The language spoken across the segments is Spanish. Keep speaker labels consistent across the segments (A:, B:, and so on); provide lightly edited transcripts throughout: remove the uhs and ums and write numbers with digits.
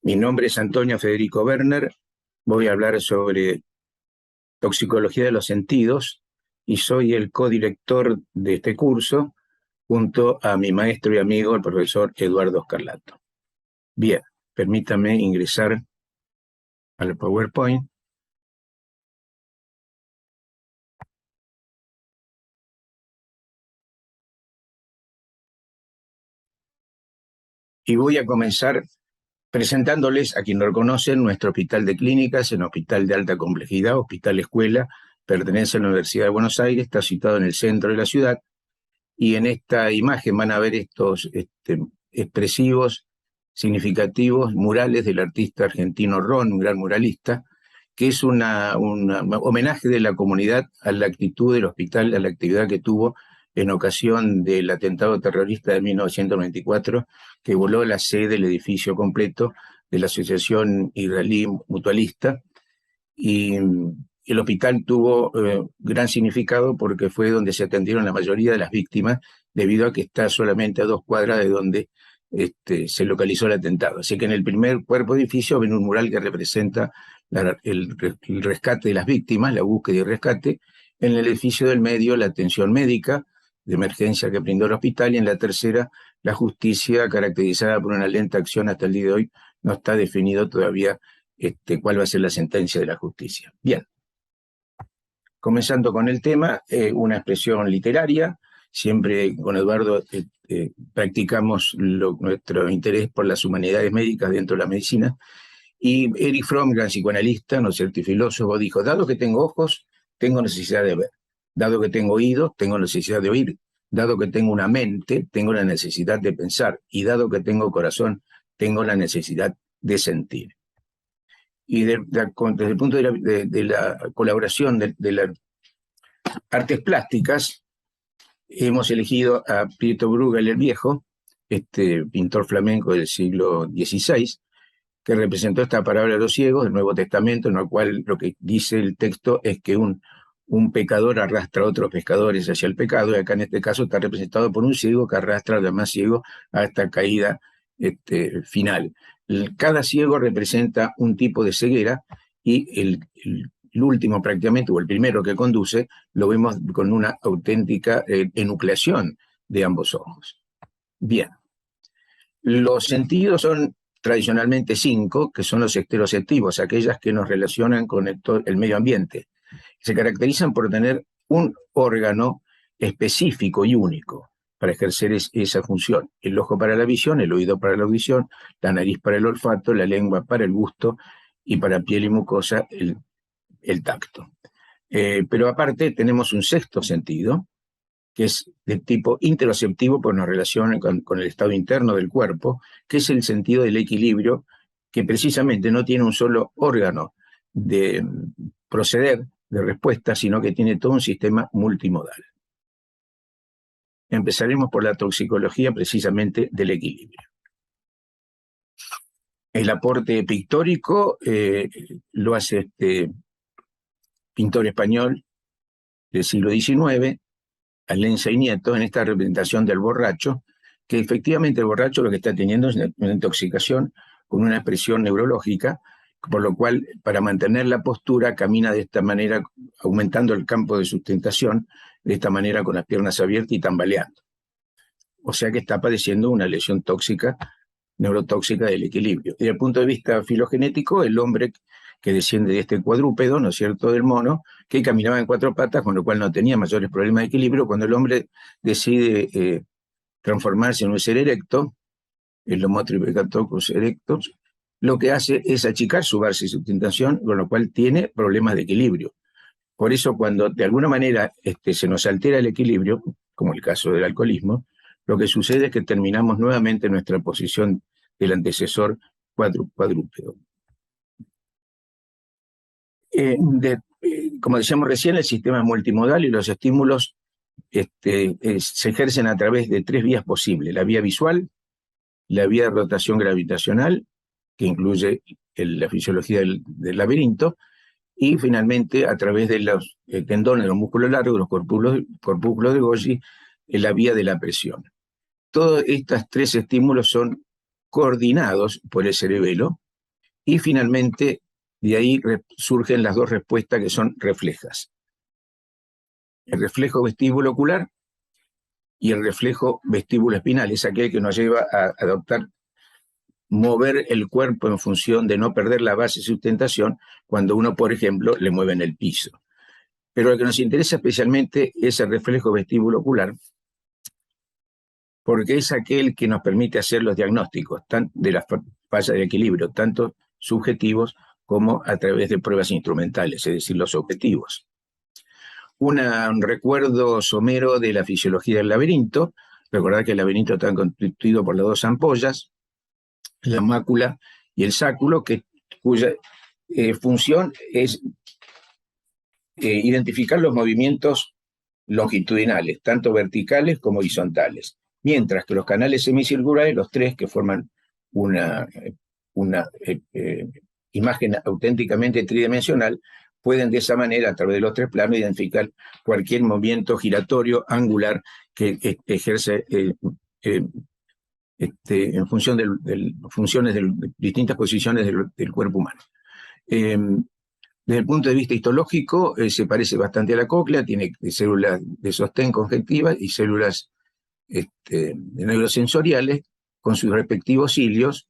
A: Mi nombre es Antonio Federico Werner, voy a hablar sobre toxicología de los sentidos y soy el codirector de este curso junto a mi maestro y amigo, el profesor Eduardo Scarlato. Bien, permítame ingresar al PowerPoint. Y voy a comenzar presentándoles a quien no lo conocen nuestro hospital de clínicas, un hospital de alta complejidad, hospital escuela, pertenece a la Universidad de Buenos Aires, está situado en el centro de la ciudad, y en esta imagen van a ver estos expresivos, significativos murales del artista argentino Ron, un gran muralista, que es un homenaje de la comunidad a la actitud del hospital, a la actividad que tuvo en ocasión del atentado terrorista de 1994, que voló la sede del edificio completo de la Asociación Israelí Mutualista. Y el hospital tuvo gran significado porque fue donde se atendieron la mayoría de las víctimas, debido a que está solamente a 2 cuadras de donde se localizó el atentado. Así que en el primer cuerpo de edificio ven un mural que representa el rescate de las víctimas, la búsqueda y rescate. En el edificio del medio, la atención médica de emergencia que brindó el hospital, y en la tercera, la justicia, caracterizada por una lenta acción. Hasta el día de hoy no está definido todavía cuál va a ser la sentencia de la justicia. Bien, comenzando con el tema, una expresión literaria. Siempre con Eduardo practicamos nuestro interés por las humanidades médicas dentro de la medicina. Y Erich Fromm, gran psicoanalista, ¿no es cierto?, y filósofo, dijo: dado que tengo ojos, tengo necesidad de ver; dado que tengo oídos, tengo necesidad de oír; dado que tengo una mente, tengo la necesidad de pensar; y dado que tengo corazón, tengo la necesidad de sentir. Y desde el punto de la colaboración de las artes plásticas, hemos elegido a Pietro Bruegel el Viejo, pintor flamenco del siglo XVI, que representó esta parábola de los ciegos del Nuevo Testamento, en la cual lo que dice el texto es que un pecador arrastra a otros pecadores hacia el pecado, y acá en este caso está representado por un ciego que arrastra al demás ciego a esta caída final. Cada ciego representa un tipo de ceguera, y el último prácticamente, o el primero que conduce, lo vemos con una auténtica enucleación de ambos ojos. Bien, los sentidos son tradicionalmente 5, que son los estereoceptivos, aquellas que nos relacionan con el medio ambiente. Se caracterizan por tener un órgano específico y único para ejercer esa función: el ojo para la visión, el oído para la audición, la nariz para el olfato, la lengua para el gusto, y para piel y mucosa el tacto. Pero aparte tenemos un sexto sentido, que es de tipo interoceptivo, pues nos relaciona con el estado interno del cuerpo, que es el sentido del equilibrio, que precisamente no tiene un solo órgano de proceder, de respuesta, sino que tiene todo un sistema multimodal. Empezaremos por la toxicología precisamente del equilibrio. El aporte pictórico lo hace este pintor español del siglo XIX, Alenza y Nieto, en esta representación del borracho, que efectivamente el borracho lo que está teniendo es una intoxicación con una expresión neurológica, por lo cual, para mantener la postura, camina de esta manera, aumentando el campo de sustentación, de esta manera, con las piernas abiertas y tambaleando. O sea que está padeciendo una lesión tóxica, neurotóxica del equilibrio. Desde el punto de vista filogenético, el hombre que desciende de este cuadrúpedo, ¿no es cierto?, del mono, que caminaba en 4 patas, con lo cual no tenía mayores problemas de equilibrio. Cuando el hombre decide transformarse en un ser erecto, el Homo tripecatops erectus, lo que hace es achicar su base de sustentación, con lo cual tiene problemas de equilibrio. Por eso, cuando de alguna manera se nos altera el equilibrio, como el caso del alcoholismo, lo que sucede es que terminamos nuevamente en nuestra posición del antecesor cuadrúpedo. Como decíamos recién, el sistema es multimodal, y los estímulos se ejercen a través de 3 vías posibles: la vía visual, la vía de rotación gravitacional, que incluye la fisiología del laberinto, y finalmente a través de los tendones, de los músculos largos, los corpúsculos de Golgi, la vía de la presión. Todos estos 3 estímulos son coordinados por el cerebelo, Y finalmente, de ahí surgen las dos respuestas que son reflejas. El reflejo vestíbulo ocular y el reflejo vestíbulo espinal es aquel que nos lleva a adoptar, mover el cuerpo en función de no perder la base de sustentación cuando uno, por ejemplo, le mueve en el piso. Pero lo que nos interesa especialmente es el reflejo vestíbulo ocular, porque es aquel que nos permite hacer los diagnósticos de las fallas de equilibrio, tanto subjetivos como a través de pruebas instrumentales, es decir, los objetivos. Un recuerdo somero de la fisiología del laberinto. Recordad que el laberinto está constituido por las dos ampollas, la mácula y el sáculo, cuya función es identificar los movimientos longitudinales, tanto verticales como horizontales, mientras que los canales semicirculares, los tres que forman una imagen auténticamente tridimensional, pueden de esa manera, a través de los tres planos, identificar cualquier movimiento giratorio, angular, que ejerce en función de funciones de distintas posiciones del cuerpo humano. Desde el punto de vista histológico, se parece bastante a la cóclea, tiene células de sostén conjuntivas y células neurosensoriales con sus respectivos cilios.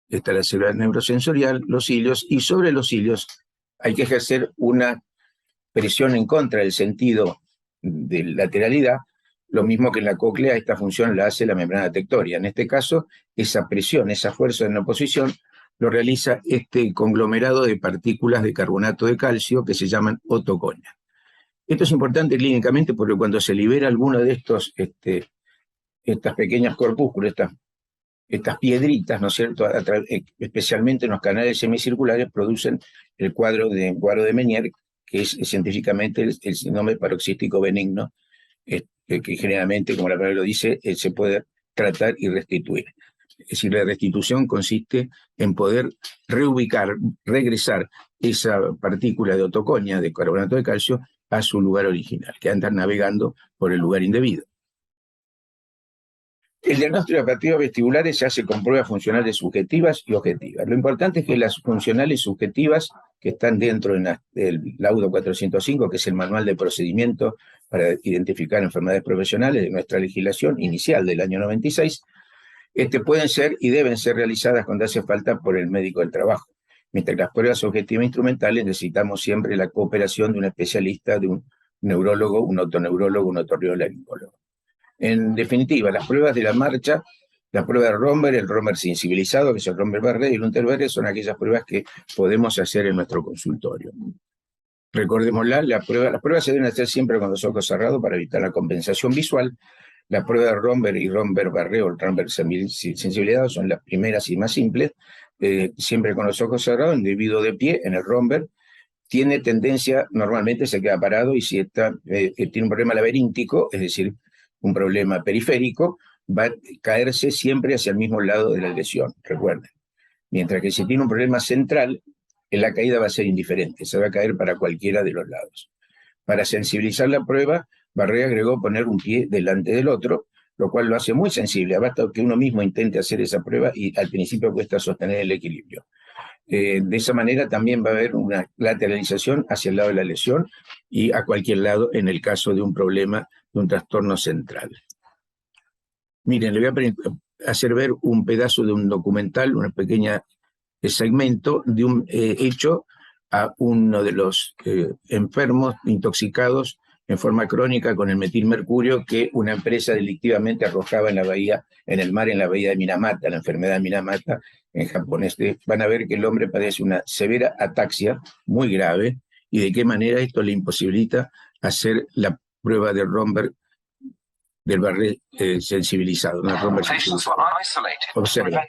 A: Está la célula neurosensorial, los cilios, y sobre los cilios hay que ejercer una presión en contra del sentido de lateralidad, lo mismo que en la cóclea. Esta función la hace la membrana tectoria. En este caso, esa presión, esa fuerza en oposición, lo realiza este conglomerado de partículas de carbonato de calcio que se llaman otoconia. Esto es importante clínicamente porque cuando se libera alguno de estas pequeñas corpúsculas, estas piedritas, ¿no es cierto?, especialmente en los canales semicirculares, producen el cuadro de Meniere, que es científicamente el síndrome paroxístico benigno, que generalmente, como la palabra lo dice, se puede tratar y restituir. Es decir, la restitución consiste en poder reubicar, regresar esa partícula de otoconia, de carbonato de calcio, a su lugar original, que andan navegando por el lugar indebido. El diagnóstico de apatía vestibulares se hace con pruebas funcionales subjetivas y objetivas. Lo importante es que las funcionales subjetivas, que están dentro del laudo 405, que es el manual de procedimiento para identificar enfermedades profesionales de nuestra legislación inicial del año 96, pueden ser y deben ser realizadas cuando hace falta por el médico del trabajo. Mientras que las pruebas objetivas instrumentales necesitamos siempre la cooperación de un especialista, de un neurólogo, un otoneurólogo, un otorrinolaringólogo. En definitiva, las pruebas de la marcha, la prueba de Romberg, el Romberg sensibilizado, que es el Romberg-Barré y el Unterberg, son aquellas pruebas que podemos hacer en nuestro consultorio. Recordémosla, las pruebas se deben hacer siempre con los ojos cerrados para evitar la compensación visual. La prueba de Romberg y Romberg-Barré o el Romberg sensibilizado son las primeras y más simples, siempre con los ojos cerrados, individuo de pie en el Romberg. Tiene tendencia, normalmente se queda parado, y si tiene un problema laberíntico, es decir, un problema periférico, va a caerse siempre hacia el mismo lado de la lesión, recuerden. Mientras que si tiene un problema central, la caída va a ser indiferente, se va a caer para cualquiera de los lados. Para sensibilizar la prueba, Barré agregó poner un pie delante del otro, lo cual lo hace muy sensible. Basta que uno mismo intente hacer esa prueba y al principio cuesta sostener el equilibrio. De esa manera también va a haber una lateralización hacia el lado de la lesión y a cualquier lado en el caso de un problema de un trastorno central. Miren, le voy a hacer ver un pedazo de un documental, una pequeña segmento de un hecho a uno de los enfermos intoxicados en forma crónica con el metilmercurio que una empresa delictivamente arrojaba en la bahía, en el mar, en la bahía de Minamata, la enfermedad de Minamata en japonés. Van a ver que el hombre padece una severa ataxia muy grave y de qué manera esto le imposibilita hacer la prueba de Romberg, del Barré sensibilizado, una Romberg sensibilizado. Observen.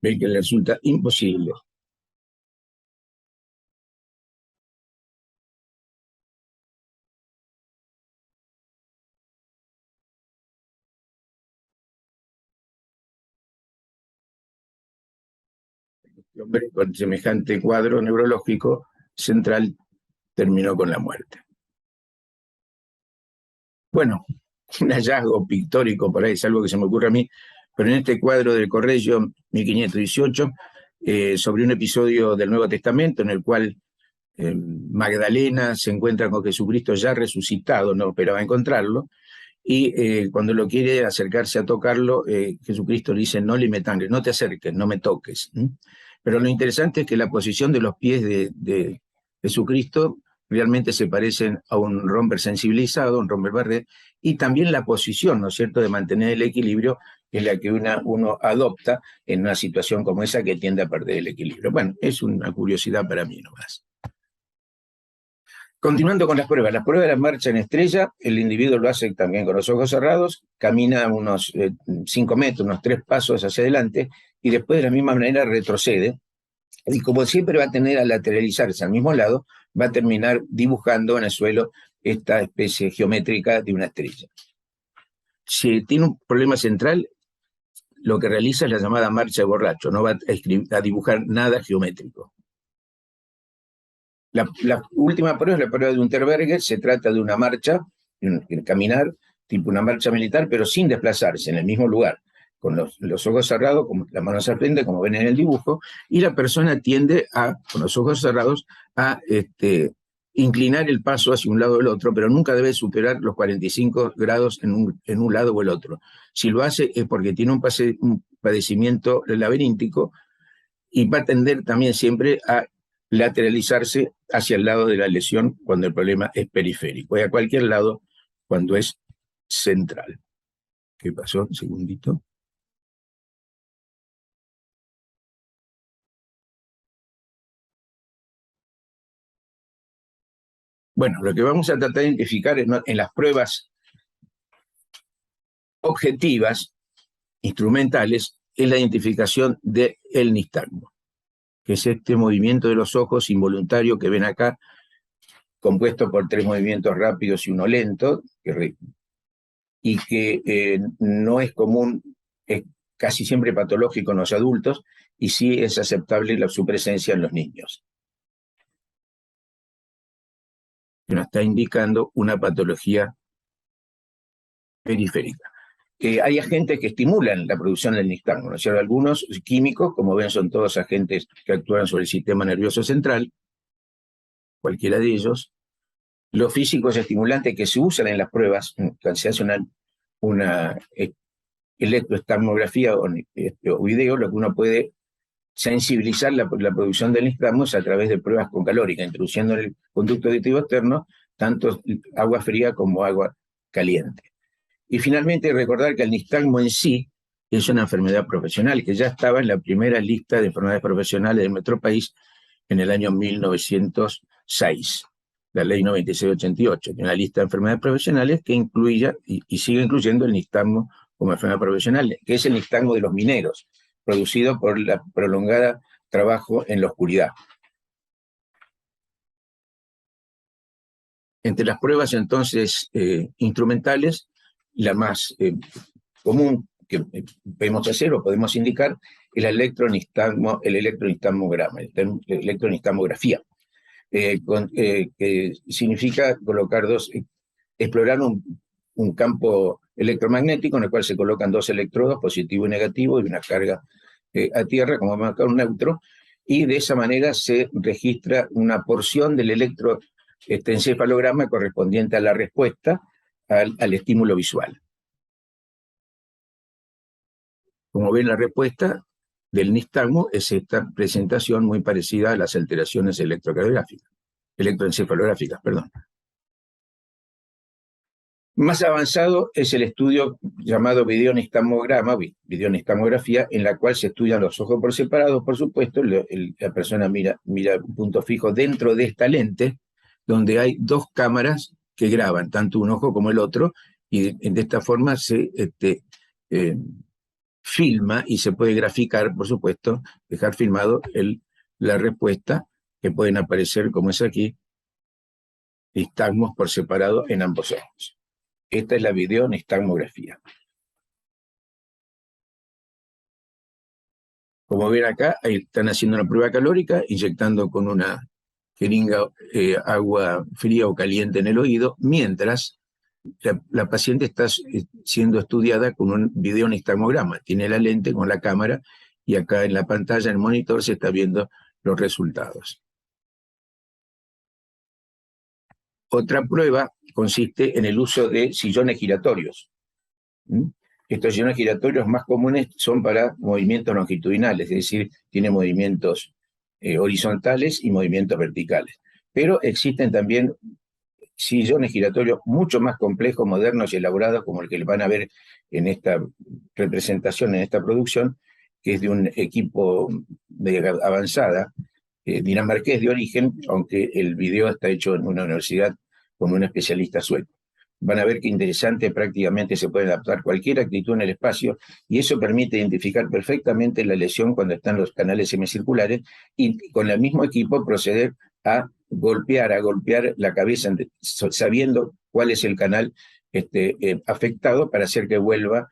A: Ven que le resulta imposible. El hombre con semejante cuadro neurológico central terminó con la muerte. Bueno, un hallazgo pictórico por ahí, es algo que se me ocurre a mí pero en este cuadro del Correggio 1518, sobre un episodio del Nuevo Testamento en el cual Magdalena se encuentra con Jesucristo ya resucitado, no esperaba encontrarlo, y cuando lo quiere acercarse a tocarlo, Jesucristo le dice, no le metangues, no te acerques, no me toques. Pero lo interesante es que la posición de los pies de Jesucristo realmente se parecen a un romper sensibilizado, un romper barret, y también la posición, ¿no es cierto?, de mantener el equilibrio, es la que uno adopta en una situación como esa que tiende a perder el equilibrio. Bueno, es una curiosidad para mí nomás. Continuando con las pruebas de la marcha en estrella, el individuo lo hace también con los ojos cerrados, camina unos 5 metros, unos 3 pasos hacia adelante, y después de la misma manera retrocede, y como siempre va a tener a lateralizarse al mismo lado, va a terminar dibujando en el suelo esta especie geométrica de una estrella. Si tiene un problema central, lo que realiza es la llamada marcha de borracho, no va a dibujar nada geométrico. La última prueba es la prueba de Unterberger. Se trata de una marcha, caminar, tipo una marcha militar, pero sin desplazarse, en el mismo lugar, con los ojos cerrados, con las manos al frente, como ven en el dibujo, y la persona tiende a, con los ojos cerrados, a inclinar el paso hacia un lado o el otro, pero nunca debe superar los 45 grados en un lado o el otro. Si lo hace es porque tiene un padecimiento laberíntico, y va a tender también siempre a lateralizarse hacia el lado de la lesión cuando el problema es periférico, y a cualquier lado cuando es central. ¿Qué pasó? Un segundito. Bueno, lo que vamos a tratar de identificar en las pruebas objetivas, instrumentales, es la identificación del nistagmo, que es este movimiento de los ojos involuntario que ven acá, compuesto por 3 movimientos rápidos y uno lento, y que no es común, es casi siempre patológico en los adultos, y sí es aceptable su presencia en los niños. Que nos está indicando una patología periférica. Hay agentes que estimulan la producción del nistagmo, ¿no es cierto? Algunos químicos, como ven, son todos agentes que actúan sobre el sistema nervioso central, cualquiera de ellos. Los físicos estimulantes que se usan en las pruebas, cuando se hace una electroestamografía o video, lo que uno puede sensibilizar la producción del nistagmo a través de pruebas con calórica, introduciendo en el conducto auditivo externo tanto agua fría como agua caliente. Y finalmente recordar que el nistagmo en sí es una enfermedad profesional que ya estaba en la primera lista de enfermedades profesionales de nuestro país en el año 1906, la ley 9688, una lista de enfermedades profesionales que incluía y sigue incluyendo el nistagmo como enfermedad profesional, que es el nistagmo de los mineros, producido por la prolongada trabajo en la oscuridad. Entre las pruebas entonces instrumentales, la más común que podemos hacer o podemos indicar es el electronistagmograma, la electronistamografía, que significa explorar un campo electromagnético en el cual se colocan 2 electrodos, positivo y negativo, y una carga a tierra, como marcar un neutro, y de esa manera se registra una porción del electroencefalograma correspondiente a la respuesta al estímulo visual. Como ven, la respuesta del nistagmo es esta presentación muy parecida a las alteraciones electroencefalográficas, perdón. Más avanzado es el estudio llamado videonistamografía, en la cual se estudian los ojos por separado, por supuesto. La persona mira un punto fijo dentro de esta lente, donde hay 2 cámaras que graban, tanto un ojo como el otro, y de esta forma se filma y se puede graficar, por supuesto, dejar filmado la respuesta, que pueden aparecer, como es aquí, nistagmos por separado en ambos ojos. Esta es la videonistamografía. Como ven acá, ahí están haciendo una prueba calórica, inyectando con una jeringa agua fría o caliente en el oído, mientras la paciente está siendo estudiada con un videonistagmograma. Tiene la lente con la cámara y acá en la pantalla, en el monitor, se está viendo los resultados. Otra prueba consiste en el uso de sillones giratorios. Estos sillones giratorios más comunes son para movimientos longitudinales, es decir, tiene movimientos horizontales y movimientos verticales. Pero existen también sillones giratorios mucho más complejos, modernos y elaborados, como el que van a ver en esta representación, en esta producción, que es de un equipo de avanzada, dinamarqués de origen, aunque el video está hecho en una universidad con un especialista sueco. Van a ver qué interesante, prácticamente se puede adaptar cualquier actitud en el espacio y eso permite identificar perfectamente la lesión cuando están los canales semicirculares y con el mismo equipo proceder a golpear la cabeza sabiendo cuál es el canal afectado para hacer que vuelva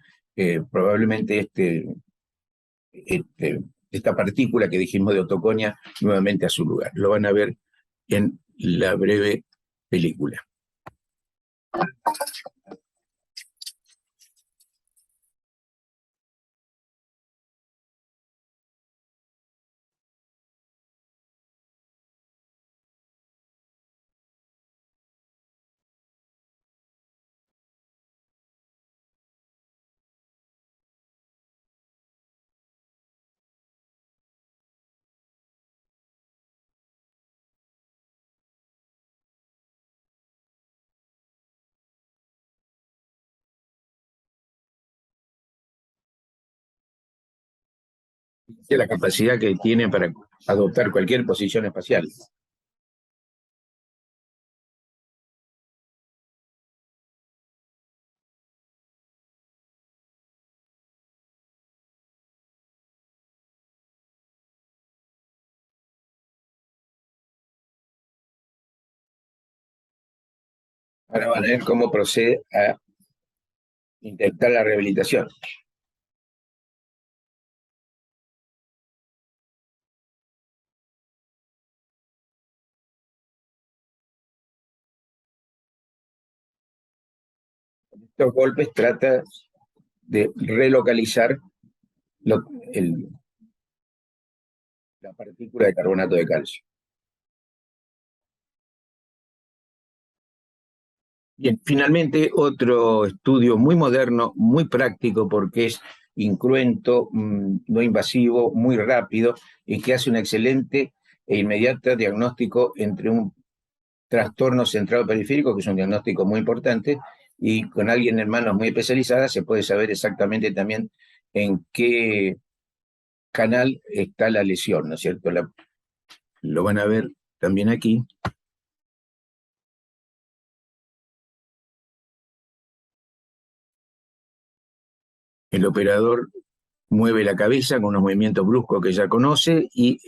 A: probablemente esta partícula que dijimos de otoconia nuevamente a su lugar. Lo van a ver en la breve película. De la capacidad que tiene para adoptar cualquier posición espacial. Ahora van a ver cómo procede a intentar la rehabilitación. Estos golpes trata de relocalizar la partícula de carbonato de calcio. Bien, finalmente otro estudio muy moderno, muy práctico porque es incruento, no invasivo, muy rápido y que hace un excelente e inmediato diagnóstico entre un trastorno central periférico, que es un diagnóstico muy importante, y con alguien en manos muy especializadas se puede saber exactamente también en qué canal está la lesión, ¿no es cierto? Lo van a ver también aquí. El operador mueve la cabeza con unos movimientos bruscos que ya conoce y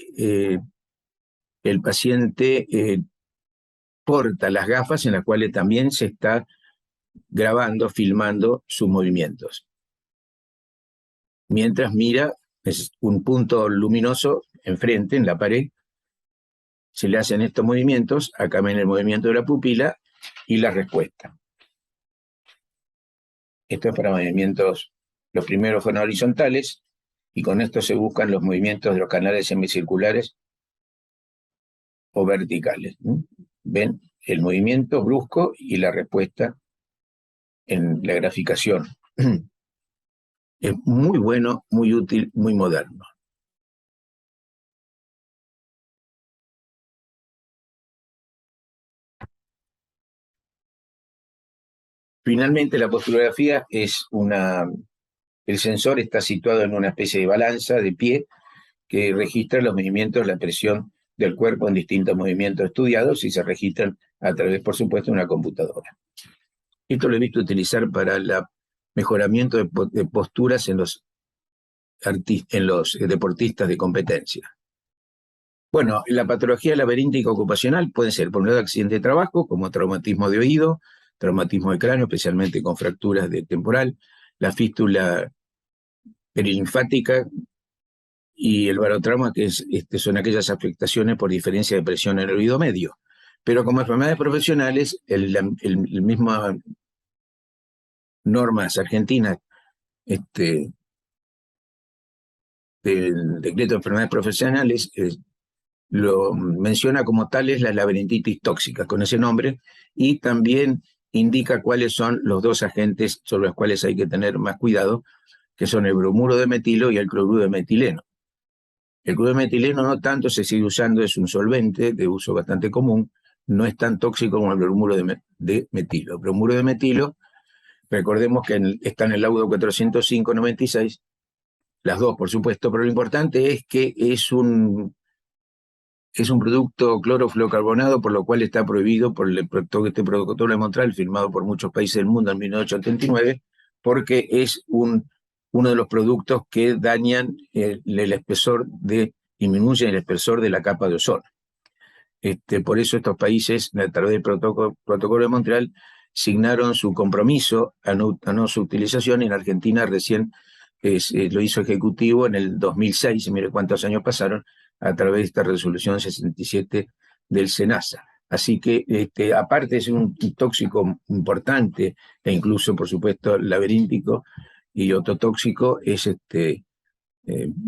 A: el paciente porta las gafas en las cuales también se está grabando, filmando sus movimientos. Mientras mira, es un punto luminoso enfrente, en la pared, se le hacen estos movimientos, acá ven el movimiento de la pupila y la respuesta. Esto es para movimientos, los primeros fueron horizontales, y con esto se buscan los movimientos de los canales semicirculares o verticales. Ven el movimiento brusco y la respuesta en la graficación. Es muy bueno, muy útil, muy moderno. Finalmente, la posturografía es el sensor está situado en una especie de balanza de pie que registra los movimientos, la presión del cuerpo en distintos movimientos estudiados y se registran a través, por supuesto, de una computadora. Esto lo he visto utilizar para el mejoramiento de posturas en los deportistas de competencia. Bueno, la patología laberíntica ocupacional puede ser, por un lado, accidente de trabajo, como traumatismo de oído, traumatismo de cráneo, especialmente con fracturas de temporal, la fístula perilinfática y el barotrauma, que son aquellas afectaciones por diferencia de presión en el oído medio. Pero como enfermedades profesionales, el mismo normas argentinas del decreto de enfermedades profesionales, lo menciona como tales la laberintitis tóxica, con ese nombre, y también indica cuáles son los dos agentes sobre los cuales hay que tener más cuidado, que son el bromuro de metilo y el cloruro de metileno. El cloruro de metileno no tanto se sigue usando, es un solvente de uso bastante común, no es tan tóxico como el bromuro de metilo. El bromuro de metilo, recordemos que está en el laudo 405-96, las dos por supuesto, pero lo importante es que es un producto clorofluorocarbonado, por lo cual está prohibido por este protocolo de Montreal, firmado por muchos países del mundo en 1989, porque es uno de los productos que dañan el espesor disminuyen el espesor de la capa de ozono. Por eso estos países, a través del protocolo de Montreal, signaron su compromiso a no su utilización, y en Argentina recién lo hizo ejecutivo en el 2006, y mire cuántos años pasaron, a través de esta resolución 67 del SENASA. Así que, aparte es un tóxico importante, e incluso, por supuesto, laberíntico y ototóxico, en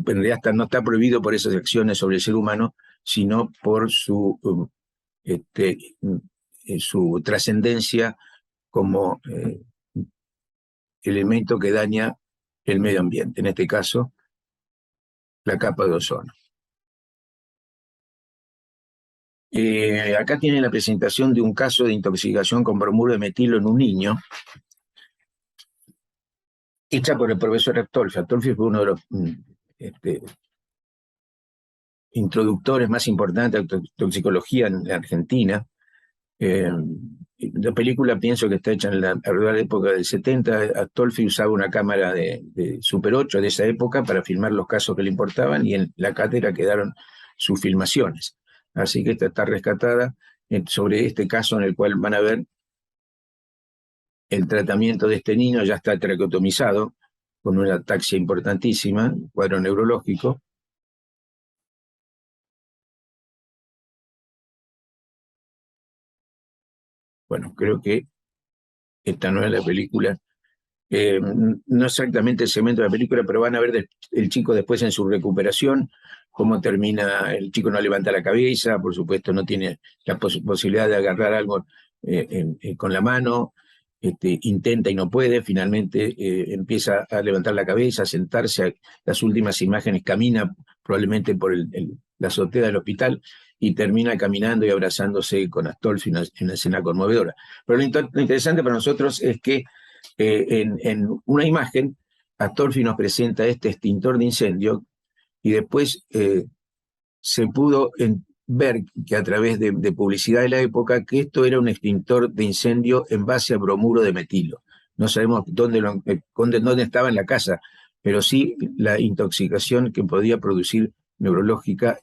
A: realidad no está prohibido por esas acciones sobre el ser humano, sino por su trascendencia como elemento que daña el medio ambiente, en este caso, la capa de ozono. Acá tiene la presentación de un caso de intoxicación con bromuro de metilo en un niño, hecha por el profesor Astolfi. Astolfi fue uno de los introductores más importantes de toxicología en la Argentina. La película pienso que está hecha alrededor de la época del 70. Astolfi usaba una cámara de Super 8 de esa época para filmar los casos que le importaban, y en la cátedra quedaron sus filmaciones. Así que esta está rescatada sobre este caso, en el cual van a ver el tratamiento de este niño. Ya está traqueotomizado con una ataxia importantísima, cuadro neurológico. Bueno, creo que esta no es la película. No exactamente el segmento de la película, pero van a ver el chico después en su recuperación, cómo termina. El chico no levanta la cabeza, por supuesto no tiene la posibilidad de agarrar algo con la mano, intenta y no puede, finalmente empieza a levantar la cabeza, a sentarse. Las últimas imágenes camina probablemente por la azotea del hospital, y termina caminando y abrazándose con Astolfi, en una escena conmovedora. Pero lo interesante para nosotros es que en una imagen, Astolfi nos presenta este extintor de incendio, y después se pudo ver que a través de publicidad de la época, que esto era un extintor de incendio en base a bromuro de metilo. No sabemos dónde estaba en la casa, pero sí la intoxicación que podía producir neurológica,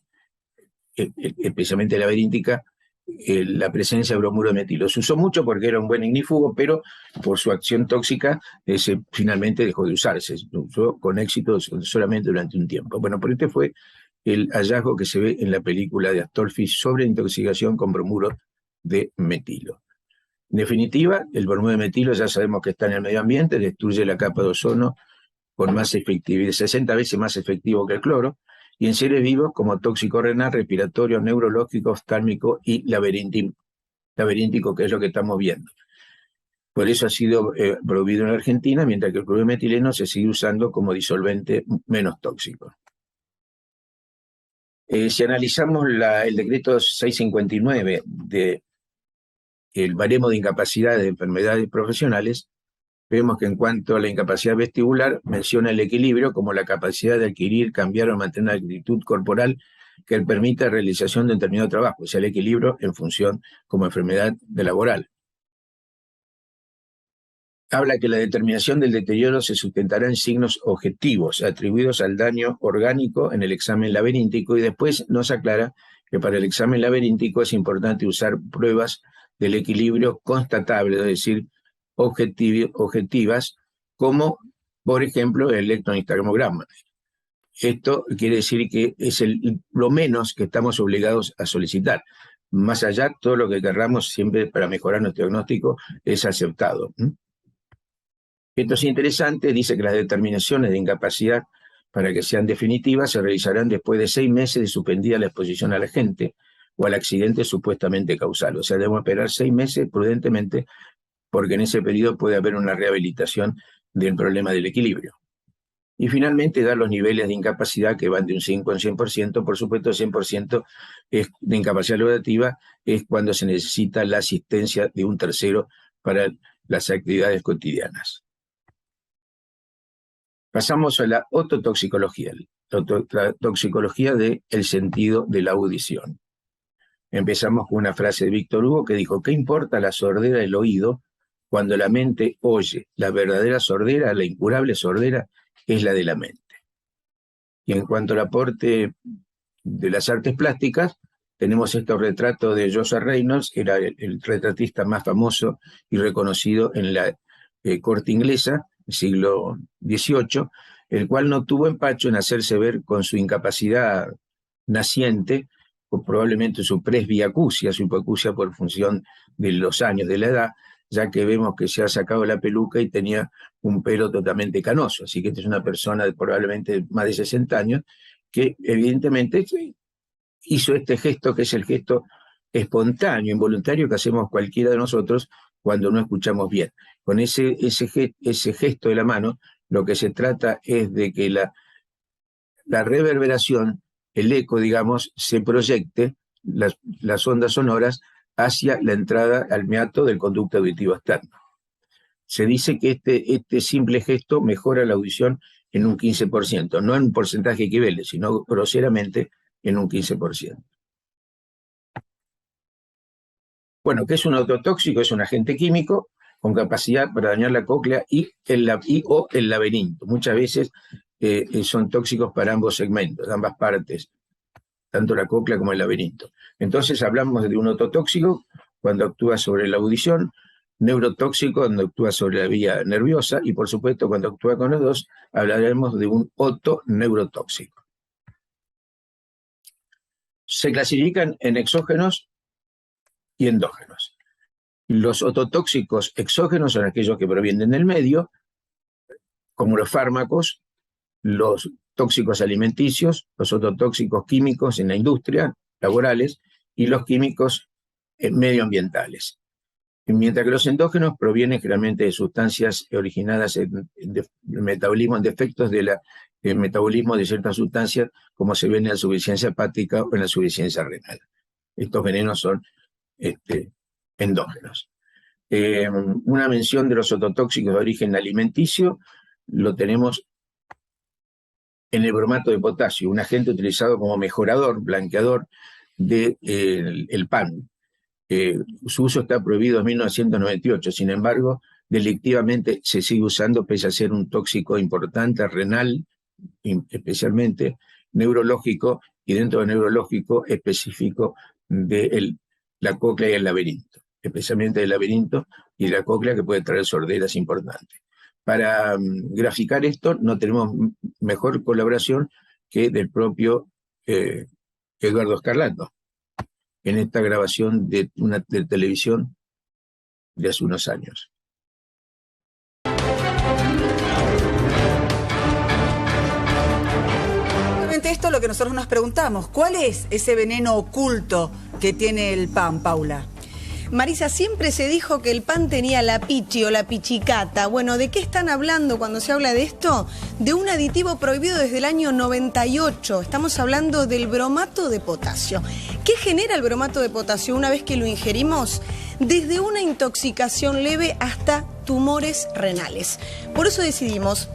A: especialmente laberíntica, la presencia de bromuro de metilo. Se usó mucho porque era un buen ignífugo, pero por su acción tóxica finalmente dejó de usarse. Se usó con éxito solamente durante un tiempo. Bueno, pero este fue el hallazgo que se ve en la película de Astolfi sobre intoxicación con bromuro de metilo. En definitiva, el bromuro de metilo ya sabemos que está en el medio ambiente, destruye la capa de ozono con más efectividad, 60 veces más efectivo que el cloro, y en seres vivos como tóxico renal, respiratorio, neurológico, oftálmico y laberíntico, que es lo que estamos viendo. Por eso ha sido prohibido en Argentina, mientras que el cloruro de metileno se sigue usando como disolvente menos tóxico. Si analizamos el decreto 659 del baremo de incapacidad de enfermedades profesionales, vemos que en cuanto a la incapacidad vestibular, menciona el equilibrio como la capacidad de adquirir, cambiar o mantener una actitud corporal que permita la realización de determinado trabajo, o sea, el equilibrio en función como enfermedad laboral. Habla que la determinación del deterioro se sustentará en signos objetivos atribuidos al daño orgánico en el examen laberíntico, y después nos aclara que para el examen laberíntico es importante usar pruebas del equilibrio constatable, es decir, objetivas, como por ejemplo el electroencefalograma. Esto quiere decir que es lo menos que estamos obligados a solicitar. Más allá, todo lo que querramos siempre para mejorar nuestro diagnóstico es aceptado. Esto es interesante, dice que las determinaciones de incapacidad para que sean definitivas se realizarán después de 6 meses de suspendida la exposición al agente o al accidente supuestamente causal. O sea, debemos esperar 6 meses prudentemente, porque en ese periodo puede haber una rehabilitación del problema del equilibrio. Y finalmente dar los niveles de incapacidad que van de un 5 al 100%. Por supuesto, 100% es de incapacidad logrativa es cuando se necesita la asistencia de un tercero para las actividades cotidianas. Pasamos a la ototoxicología, la toxicología del sentido de la audición. Empezamos con una frase de Víctor Hugo que dijo: ¿qué importa la sordera del oído cuando la mente oye? La verdadera sordera, la incurable sordera, es la de la mente. Y en cuanto al aporte de las artes plásticas, tenemos estos retratos de Joseph Reynolds, que era el retratista más famoso y reconocido en la corte inglesa, siglo XVIII, el cual no tuvo empacho en hacerse ver con su incapacidad naciente, o probablemente su presbiacusia, su hipoacusia por función de los años de la edad, ya que vemos que se ha sacado la peluca y tenía un pelo totalmente canoso. Así que esta es una persona de probablemente más de 60 años que evidentemente hizo este gesto, que es el gesto espontáneo, involuntario, que hacemos cualquiera de nosotros cuando no escuchamos bien. Con ese gesto de la mano, lo que se trata es de que la reverberación, el eco, digamos, se proyecte, las ondas sonoras, hacia la entrada al meato del conducto auditivo externo. Se dice que este simple gesto mejora la audición en un 15%, no en un porcentaje equivalente, sino groseramente en un 15%. Bueno, ¿qué es un ototóxico? Es un agente químico con capacidad para dañar la cóclea o el laberinto. Muchas veces son tóxicos para ambos segmentos, ambas partes, tanto la cóclea como el laberinto. Entonces hablamos de un ototóxico cuando actúa sobre la audición, neurotóxico cuando actúa sobre la vía nerviosa, y por supuesto cuando actúa con los dos hablaremos de un otoneurotóxico. Se clasifican en exógenos y endógenos. Los ototóxicos exógenos son aquellos que provienen del medio, como los fármacos, los tóxicos alimenticios, los ototóxicos químicos en la industria, laborales, y los químicos medioambientales. Mientras que los endógenos provienen generalmente de sustancias originadas en metabolismo, en defectos del metabolismo de ciertas sustancias, como se ve en la insuficiencia hepática o en la insuficiencia renal. Estos venenos son endógenos. Una mención de los ototóxicos de origen alimenticio lo tenemos en el bromato de potasio, un agente utilizado como mejorador, blanqueador del pan. Su uso está prohibido en 1998, sin embargo, delictivamente se sigue usando pese a ser un tóxico importante, renal, especialmente neurológico, y dentro del neurológico específico de la cóclea y el laberinto, especialmente el laberinto y la cóclea, que puede traer sorderas importantes. Para graficar esto no tenemos mejor colaboración que del propio Eduardo Scarlato, en esta grabación de televisión de hace unos años.
B: Esto es lo que nosotros nos preguntamos: ¿cuál es ese veneno oculto que tiene el pan, Paula?
C: Marisa, siempre se dijo que el pan tenía la pichi o la pichicata. Bueno, ¿de qué están hablando cuando se habla de esto? De un aditivo prohibido desde el año 98. Estamos hablando del bromato de potasio. ¿Qué genera el bromato de potasio una vez que lo ingerimos? Desde una intoxicación leve hasta tumores renales. Por eso decidimos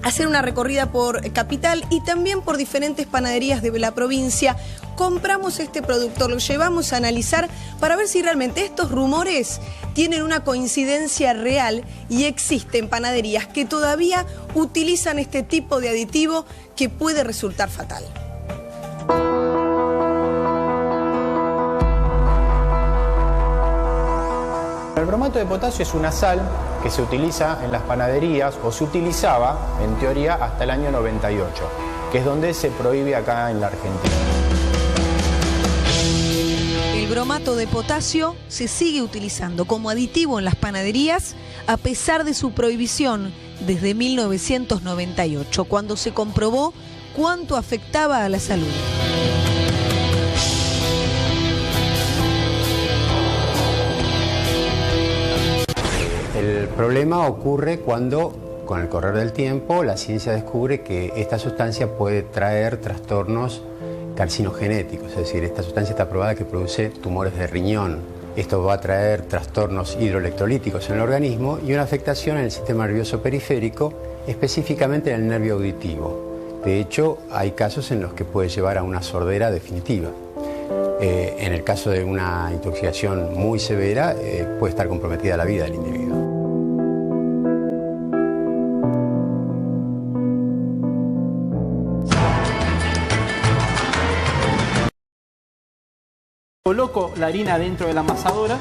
C: hacer una recorrida por Capital y también por diferentes panaderías de la provincia. Compramos este producto, lo llevamos a analizar para ver si realmente estos rumores tienen una coincidencia real y existen panaderías que todavía utilizan este tipo de aditivo que puede resultar fatal.
D: El bromato de potasio es una sal que se utiliza en las panaderías, o se utilizaba, en teoría, hasta el año 98, que es donde se prohíbe acá en la Argentina.
C: El bromato de potasio se sigue utilizando como aditivo en las panaderías a pesar de su prohibición desde 1998, cuando se comprobó cuánto afectaba a la salud.
E: El problema ocurre cuando, con el correr del tiempo, la ciencia descubre que esta sustancia puede traer trastornos carcinogenéticos, es decir, esta sustancia está probada que produce tumores de riñón. Esto va a traer trastornos hidroelectrolíticos en el organismo y una afectación en el sistema nervioso periférico, específicamente en el nervio auditivo. De hecho, hay casos en los que puede llevar a una sordera definitiva. En el caso de una intoxicación muy severa, puede estar comprometida la vida del individuo.
F: Coloco la harina dentro de la amasadora.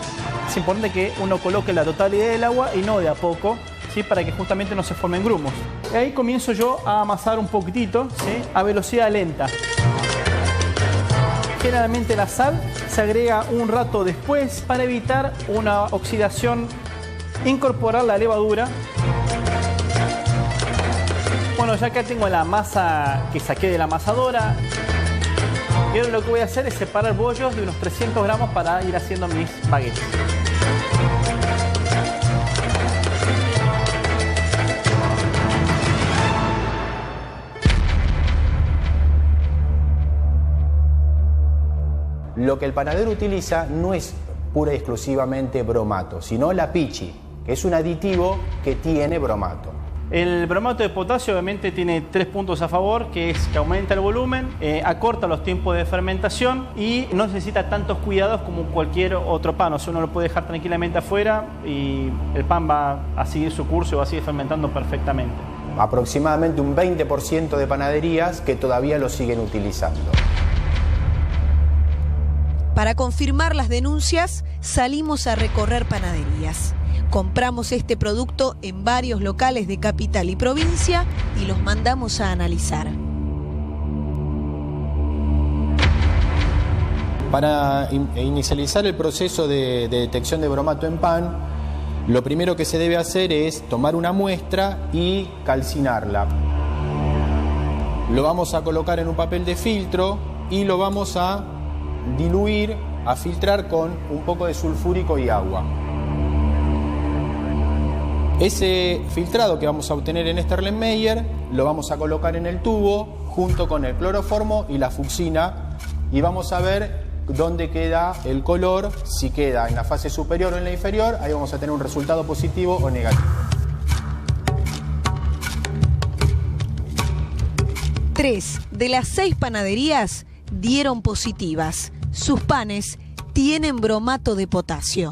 F: Es importante que uno coloque la totalidad del agua y no de a poco, ¿sí? Para que justamente no se formen grumos. Y ahí comienzo yo a amasar un poquitito, ¿sí? A velocidad lenta. Generalmente la sal se agrega un rato después para evitar una oxidación, incorporar la levadura. Bueno, ya acá tengo la masa que saqué de la amasadora. Y ahora lo que voy a hacer es separar bollos de unos 300 gramos para ir haciendo mis baguettes.
D: Lo que el panadero utiliza no es pura y exclusivamente bromato, sino la pichi, que es un aditivo que tiene bromato.
F: El bromato de potasio obviamente tiene 3 puntos a favor, que es que aumenta el volumen, acorta los tiempos de fermentación y no necesita tantos cuidados como cualquier otro pan. O sea, uno lo puede dejar tranquilamente afuera y el pan va a seguir su curso y va a seguir fermentando perfectamente.
D: Aproximadamente un 20% de panaderías que todavía lo siguen utilizando.
C: Para confirmar las denuncias, salimos a recorrer panaderías. Compramos este producto en varios locales de capital y provincia y los mandamos a analizar.
D: Para inicializar el proceso de detección de bromato en pan, lo primero que se debe hacer es tomar una muestra y calcinarla. Lo vamos a colocar en un papel de filtro y lo vamos a diluir, a filtrar con un poco de sulfúrico y agua. Ese filtrado que vamos a obtener en este Erlenmeyer lo vamos a colocar en el tubo junto con el cloroformo y la fucsina y vamos a ver dónde queda el color, si queda en la fase superior o en la inferior. Ahí vamos a tener un resultado positivo o negativo.
C: 3 de las 6 panaderías dieron positivas. Sus panes tienen bromato de potasio.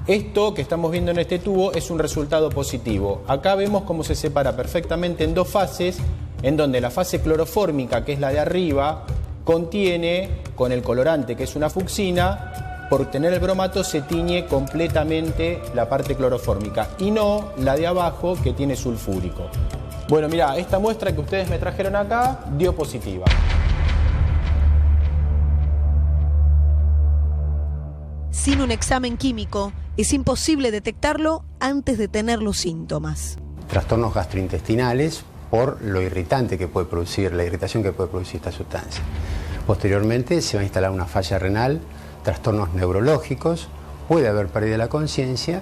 D: Esto que estamos viendo en este tubo es un resultado positivo. Acá vemos cómo se separa perfectamente en 2 fases, en donde la fase clorofórmica, que es la de arriba, contiene, con el colorante, que es una fucsina, por tener el bromato se tiñe completamente la parte clorofórmica y no la de abajo, que tiene sulfúrico. Bueno, mirá, esta muestra que ustedes me trajeron acá dio positiva.
C: Sin un examen químico, es imposible detectarlo antes de tener los síntomas.
E: Trastornos gastrointestinales por lo irritante que puede producir, la irritación que puede producir esta sustancia. Posteriormente se va a instalar una falla renal, trastornos neurológicos, puede haber pérdida de la conciencia,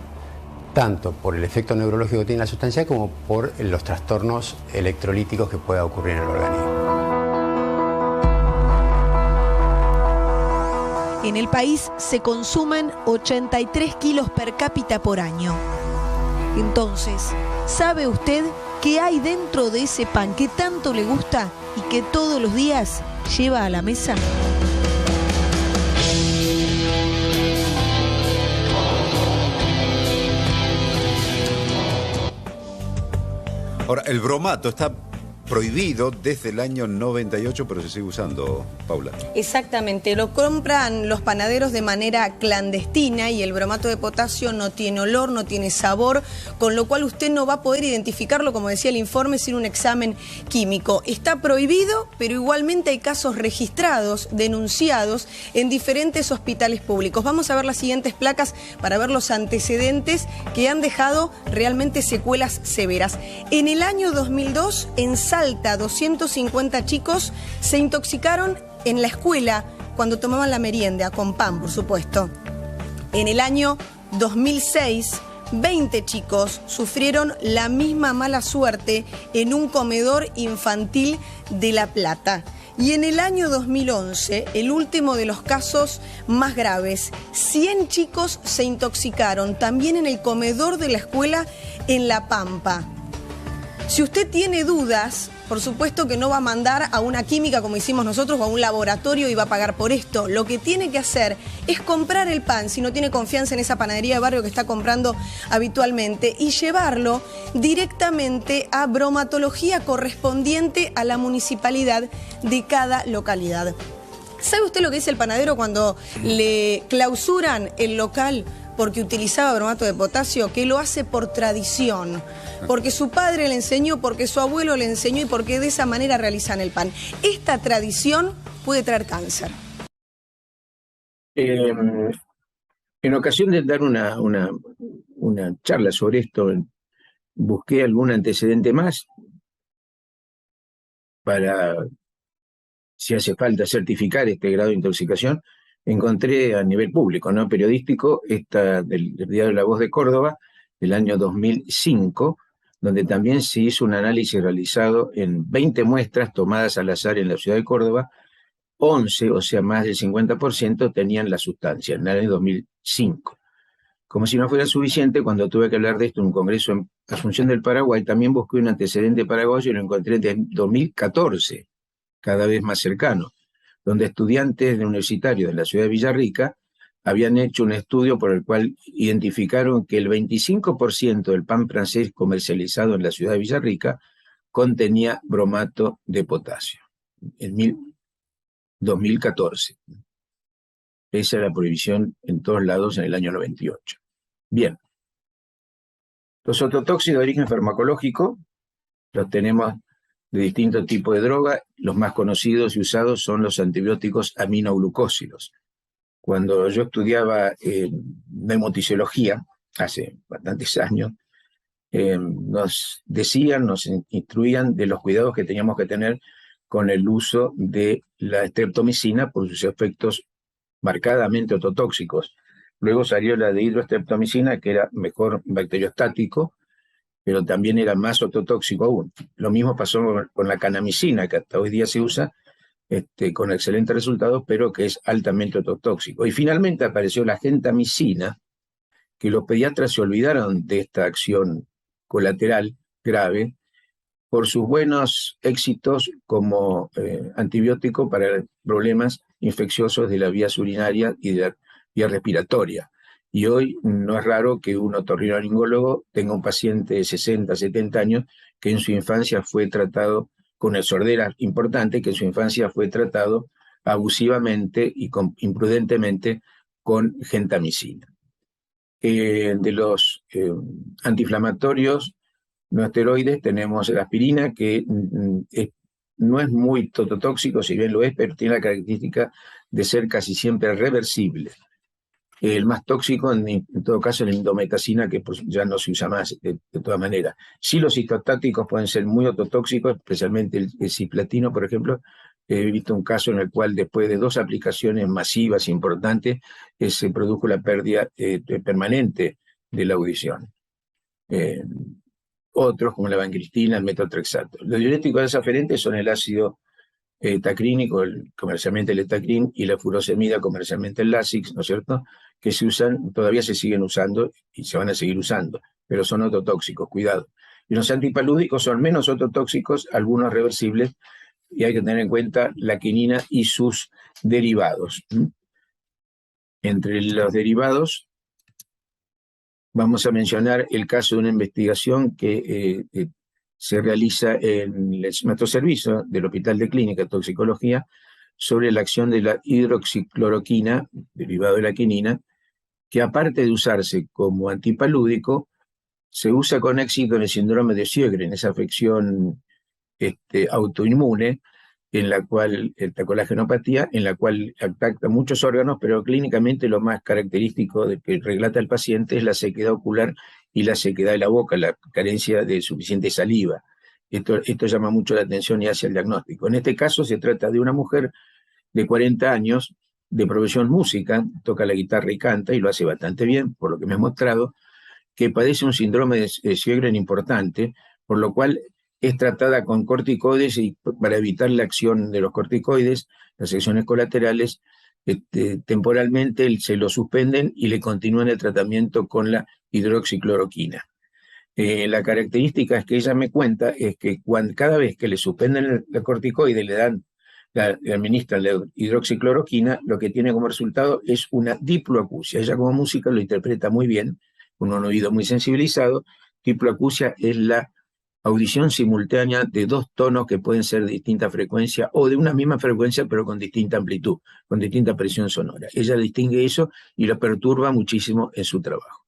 E: tanto por el efecto neurológico que tiene la sustancia como por los trastornos electrolíticos que pueda ocurrir en el organismo.
C: En el país se consumen 83 kilos per cápita por año. Entonces, ¿sabe usted qué hay dentro de ese pan que tanto le gusta y que todos los días lleva a la mesa?
G: Ahora, el bromato está prohibido desde el año 98, pero se sigue usando, Paula.
C: Exactamente, lo compran los panaderos de manera clandestina y el bromato de potasio no tiene olor, no tiene sabor, con lo cual usted no va a poder identificarlo, como decía el informe, sin un examen químico. Está prohibido, pero igualmente hay casos registrados, denunciados en diferentes hospitales públicos. Vamos a ver las siguientes placas para ver los antecedentes que han dejado realmente secuelas severas. En el año 2002, en Salta, 250 chicos se intoxicaron en la escuela cuando tomaban la merienda, con pan, por supuesto. En el año 2006, 20 chicos sufrieron la misma mala suerte en un comedor infantil de La Plata. Y en el año 2011, el último de los casos más graves, 100 chicos se intoxicaron también en el comedor de la escuela en La Pampa. Si usted tiene dudas, por supuesto que no va a mandar a una química como hicimos nosotros o a un laboratorio y va a pagar por esto. Lo que tiene que hacer es comprar el pan, si no tiene confianza en esa panadería de barrio que está comprando habitualmente, y llevarlo directamente a bromatología correspondiente a la municipalidad de cada localidad. ¿Sabe usted lo que dice el panadero cuando le clausuran el local porque utilizaba bromato de potasio? Que lo hace por tradición, porque su padre le enseñó, porque su abuelo le enseñó y porque de esa manera realizan el pan. Esta tradición puede traer cáncer.
A: En ocasión de dar una charla sobre esto, busqué algún antecedente más para, si hace falta, certificar este grado de intoxicación. Encontré a nivel público, no periodístico, esta del diario La Voz de Córdoba, del año 2005, donde también se hizo un análisis realizado en 20 muestras tomadas al azar en la ciudad de Córdoba. 11, o sea, más del 50%, tenían la sustancia en el año 2005. Como si no fuera suficiente, cuando tuve que hablar de esto en un congreso en Asunción del Paraguay, también busqué un antecedente paraguayo y lo encontré en 2014, cada vez más cercano, donde estudiantes universitarios de la ciudad de Villarrica habían hecho un estudio por el cual identificaron que el 25% del pan francés comercializado en la ciudad de Villarrica contenía bromato de potasio. En 2014. Esa era la prohibición en todos lados en el año 98. Bien. Los ototóxicos de origen farmacológico los tenemos de distintos tipos de droga. Los más conocidos y usados son los antibióticos aminoglucósidos. Cuando yo estudiaba neumotisiología, hace bastantes años, nos decían, nos instruían de los cuidados que teníamos que tener con el uso de la streptomicina por sus efectos marcadamente ototóxicos. Luego salió la de hidrostreptomicina, que era mejor bacteriostático, pero también era más ototóxico aún. Lo mismo pasó con la canamicina, que hasta hoy día se usa con excelentes resultados, pero que es altamente ototóxico. Y finalmente apareció la gentamicina, que los pediatras se olvidaron de esta acción colateral grave por sus buenos éxitos como antibiótico para problemas infecciosos de las vías urinarias y de la vía respiratoria. Y hoy no es raro que un otorrinolaringólogo tenga un paciente de 60, 70 años que en su infancia fue tratado con una sordera importante, que en su infancia fue tratado abusivamente y imprudentemente con gentamicina. De los antiinflamatorios no esteroides tenemos la aspirina, que no es muy tototóxico, si bien lo es, pero tiene la característica de ser casi siempre reversible. El más tóxico, en todo caso, es la indometacina, que pues ya no se usa más de todas maneras. Sí, los citostáticos pueden ser muy ototóxicos, especialmente el cisplatino, por ejemplo. He visto un caso en el cual después de 2 aplicaciones masivas importantes se produjo la pérdida permanente de la audición. Otros, como la vancristina, el metotrexato. Los diuréticos desaferentes son el ácido tacrínico, comercialmente el etacrin, y la furosemida, comercialmente el Lasix, ¿no es cierto?, que se usan, todavía se siguen usando y se van a seguir usando, pero son ototóxicos, cuidado. Y los antipalúdicos son menos ototóxicos, algunos reversibles, y hay que tener en cuenta la quinina y sus derivados. Entre los derivados vamos a mencionar el caso de una investigación que se realiza en nuestro servicio del Hospital de Clínica de Toxicología sobre la acción de la hidroxicloroquina, derivado de la quinina, que aparte de usarse como antipalúdico, se usa con éxito en el síndrome de Sjögren, esa afección autoinmune, en la cual, la colagenopatía, en la cual ataca muchos órganos, pero clínicamente lo más característico de que relata el paciente es la sequedad ocular y la sequedad de la boca, la carencia de suficiente saliva. Esto llama mucho la atención y hace el diagnóstico. En este caso se trata de una mujer de 40 años, de profesión música, toca la guitarra y canta, y lo hace bastante bien, por lo que me ha mostrado, que padece un síndrome de Sjögren importante, por lo cual es tratada con corticoides y para evitar la acción de los corticoides, las acciones colaterales, temporalmente se lo suspenden y le continúan el tratamiento con la hidroxicloroquina. La característica es que ella me cuenta es que cada vez que le suspenden el corticoide, le administran la hidroxicloroquina, lo que tiene como resultado es una diploacusia. Ella como música lo interpreta muy bien, con un oído muy sensibilizado. Diploacusia es la audición simultánea de dos tonos que pueden ser de distinta frecuencia o de una misma frecuencia pero con distinta amplitud, con distinta presión sonora. Ella distingue eso y lo perturba muchísimo en su trabajo.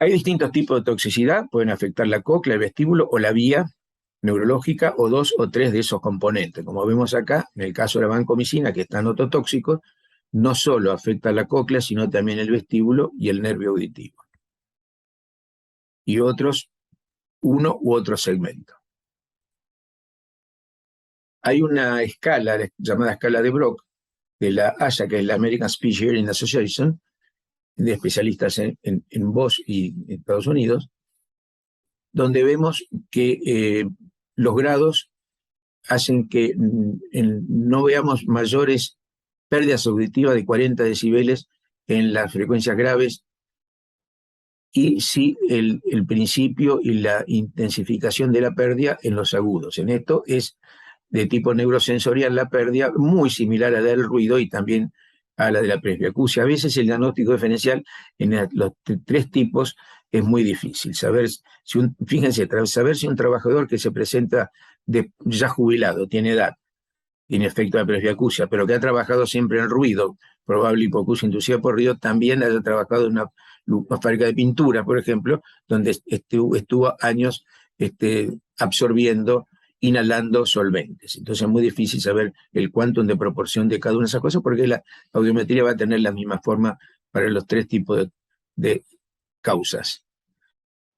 A: Hay distintos tipos de toxicidad, pueden afectar la cóclea, el vestíbulo o la vía neurológica o 2 o 3 de esos componentes. Como vemos acá, en el caso de la vancomicina, que es tan ototóxico, no solo afecta la cóclea, sino también el vestíbulo y el nervio auditivo. Y uno u otro segmento. Hay una escala llamada escala de Brock, de la ASHA, que es la American Speech Hearing Association, de especialistas en voz y en Estados Unidos, donde vemos que los grados hacen que no veamos mayores pérdidas auditivas de 40 decibeles en las frecuencias graves, y sí el principio y la intensificación de la pérdida en los agudos. En esto es de tipo neurosensorial la pérdida, muy similar a la del ruido y también a la de la presbiacusia. A veces el diagnóstico diferencial en los tres tipos es muy difícil. Fíjense, saber si un trabajador que se presenta ya jubilado, tiene edad, tiene efecto de presbiacusia, pero que ha trabajado siempre en ruido, probable hipoacusia inducida por ruido, también haya trabajado en una fábrica de pintura, por ejemplo, donde estuvo años absorbiendo, inhalando solventes. Entonces es muy difícil saber el quantum de proporción de cada una de esas cosas, porque la audiometría va a tener la misma forma para los tres tipos de causas.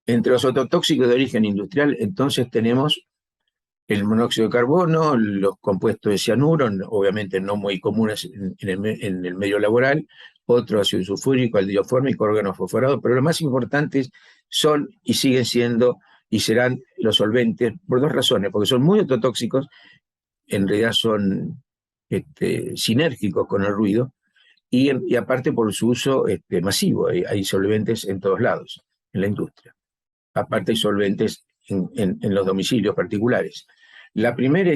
A: Entre los ototóxicos de origen industrial, entonces tenemos el monóxido de carbono, los compuestos de cianuro, obviamente no muy comunes en el medio laboral, otro ácido sulfúrico, aldehído fórmico, órganos fosforados, pero lo más importantes son y siguen siendo y serán los solventes por dos razones, porque son muy ototóxicos, en realidad son sinérgicos con el ruido, y aparte por su uso masivo. Hay solventes en todos lados, en la industria. Aparte hay solventes en los domicilios particulares. La primera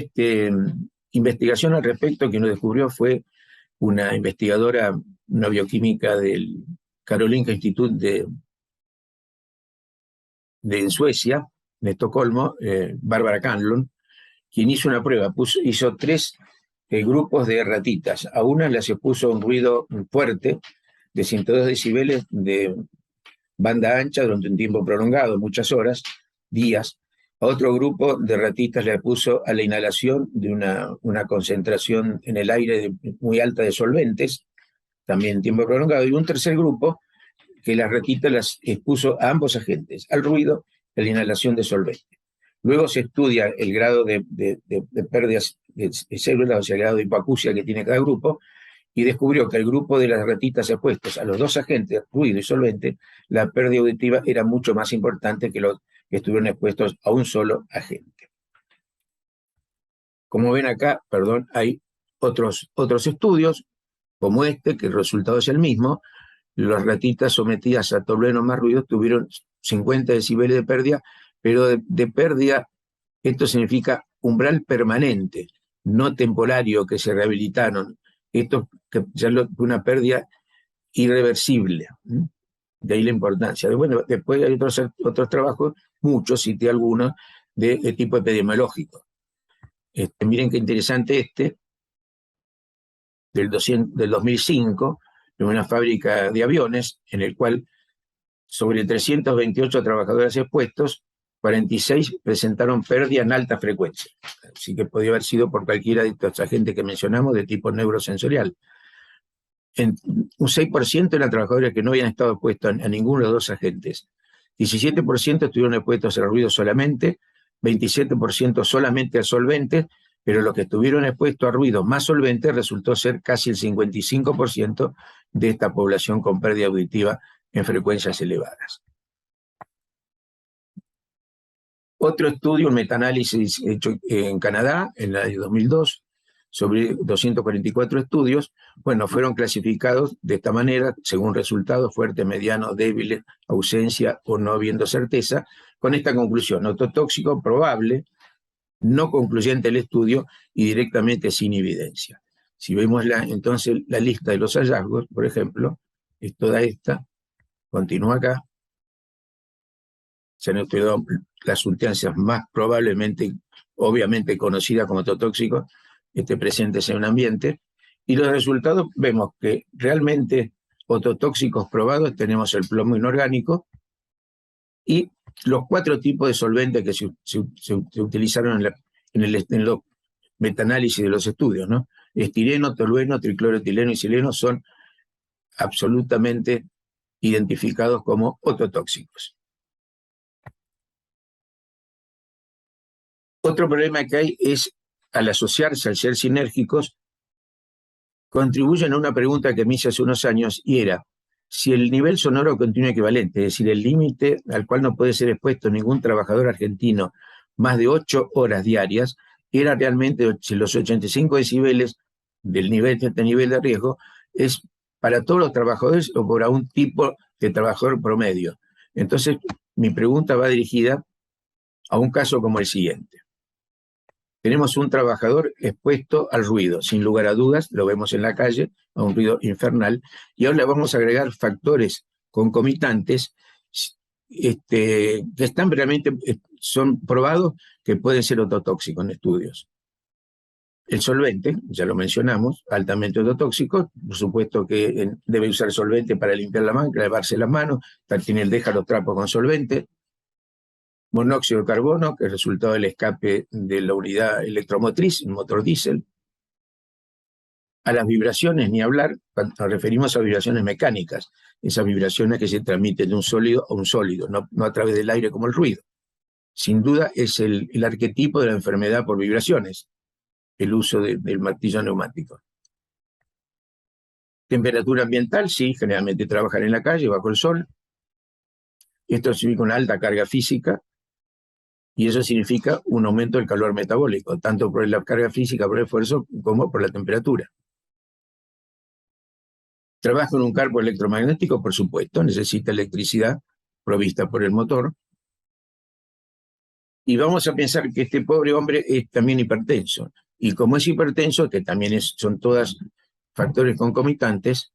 A: investigación al respecto que nos descubrió fue una investigadora, una bioquímica del Karolinska Institute en Suecia, en Estocolmo, Bárbara Canlon, quien hizo una prueba, hizo 3 grupos de ratitas. A una les puso un ruido fuerte de 102 decibeles de banda ancha durante un tiempo prolongado, muchas horas, días. A otro grupo de ratitas le puso a la inhalación de una concentración en el aire muy alta de solventes, también en tiempo prolongado. Y un tercer grupo que las ratitas las expuso a ambos agentes, al ruido y a la inhalación de solvente. Luego se estudia el grado de pérdidas de células, o sea, el grado de hipoacusia que tiene cada grupo, y descubrió que el grupo de las ratitas expuestas a los dos agentes, ruido y solvente, la pérdida auditiva era mucho más importante que los que estuvieron expuestos a un solo agente. Como ven acá, hay otros estudios, como que el resultado es el mismo. Las ratitas sometidas a tolueno más ruido tuvieron 50 decibeles de pérdida, pero de pérdida, esto significa umbral permanente, no temporario, que se rehabilitaron. Esto que ya una pérdida irreversible. De ahí la importancia. Bueno, después hay otros trabajos, muchos, cité algunos, de tipo epidemiológico. Miren qué interesante del 2005, en una fábrica de aviones, en el cual sobre 328 trabajadores expuestos, 46 presentaron pérdida en alta frecuencia. Así que podía haber sido por cualquiera de estos agentes que mencionamos de tipo neurosensorial. Un 6% eran trabajadores que no habían estado expuestos a ninguno de los dos agentes. 17% estuvieron expuestos al ruido solamente, 27% solamente al solvente, pero los que estuvieron expuestos a ruido más solvente resultó ser casi el 55% de esta población con pérdida auditiva en frecuencias elevadas. Otro estudio, un metaanálisis hecho en Canadá en el año 2002, sobre 244 estudios, bueno, fueron clasificados de esta manera, según resultados: fuerte, mediano, débil, ausencia o no habiendo certeza, con esta conclusión: ototóxico, probable, no concluyente el estudio y directamente sin evidencia. Si vemos entonces la lista de los hallazgos, por ejemplo, es toda esta, continúa acá, se han estudiado las sustancias más probablemente, obviamente conocidas como ototóxicos, presentes en un ambiente, y los resultados vemos que realmente ototóxicos probados tenemos el plomo inorgánico y los 4 tipos de solventes que se utilizaron en los metaanálisis de los estudios, ¿no? Estireno, tolueno, tricloroetileno y sileno son absolutamente identificados como ototóxicos. Otro problema que hay es, al asociarse, al ser sinérgicos, contribuyen a una pregunta que me hice hace unos años, y era si el nivel sonoro continuo equivalente, es decir, el límite al cual no puede ser expuesto ningún trabajador argentino más de 8 horas diarias, era realmente, si los 85 decibeles del nivel de riesgo, es para todos los trabajadores o para un tipo de trabajador promedio. Entonces, mi pregunta va dirigida a un caso como el siguiente. Tenemos un trabajador expuesto al ruido, sin lugar a dudas, lo vemos en la calle, a un ruido infernal, y ahora le vamos a agregar factores concomitantes que están realmente, son probados que pueden ser ototóxicos en estudios. El solvente, ya lo mencionamos, altamente ototóxico, por supuesto que debe usar solvente para limpiar la mano, lavarse las manos, tiene deja los trapos con solvente. Monóxido de carbono, que es el resultado del escape de la unidad electromotriz, un motor diésel. A las vibraciones, ni hablar, cuando nos referimos a vibraciones mecánicas, esas vibraciones que se transmiten de un sólido a un sólido, no a través del aire como el ruido. Sin duda es el arquetipo de la enfermedad por vibraciones, el uso del martillo neumático. Temperatura ambiental, sí, generalmente trabajar en la calle, bajo el sol. Esto significa una alta carga física, y eso significa un aumento del calor metabólico, tanto por la carga física, por el esfuerzo, como por la temperatura. Trabajo en un campo electromagnético, por supuesto, necesita electricidad provista por el motor. Y vamos a pensar que este pobre hombre es también hipertenso. Y como es hipertenso, que también son todas factores concomitantes,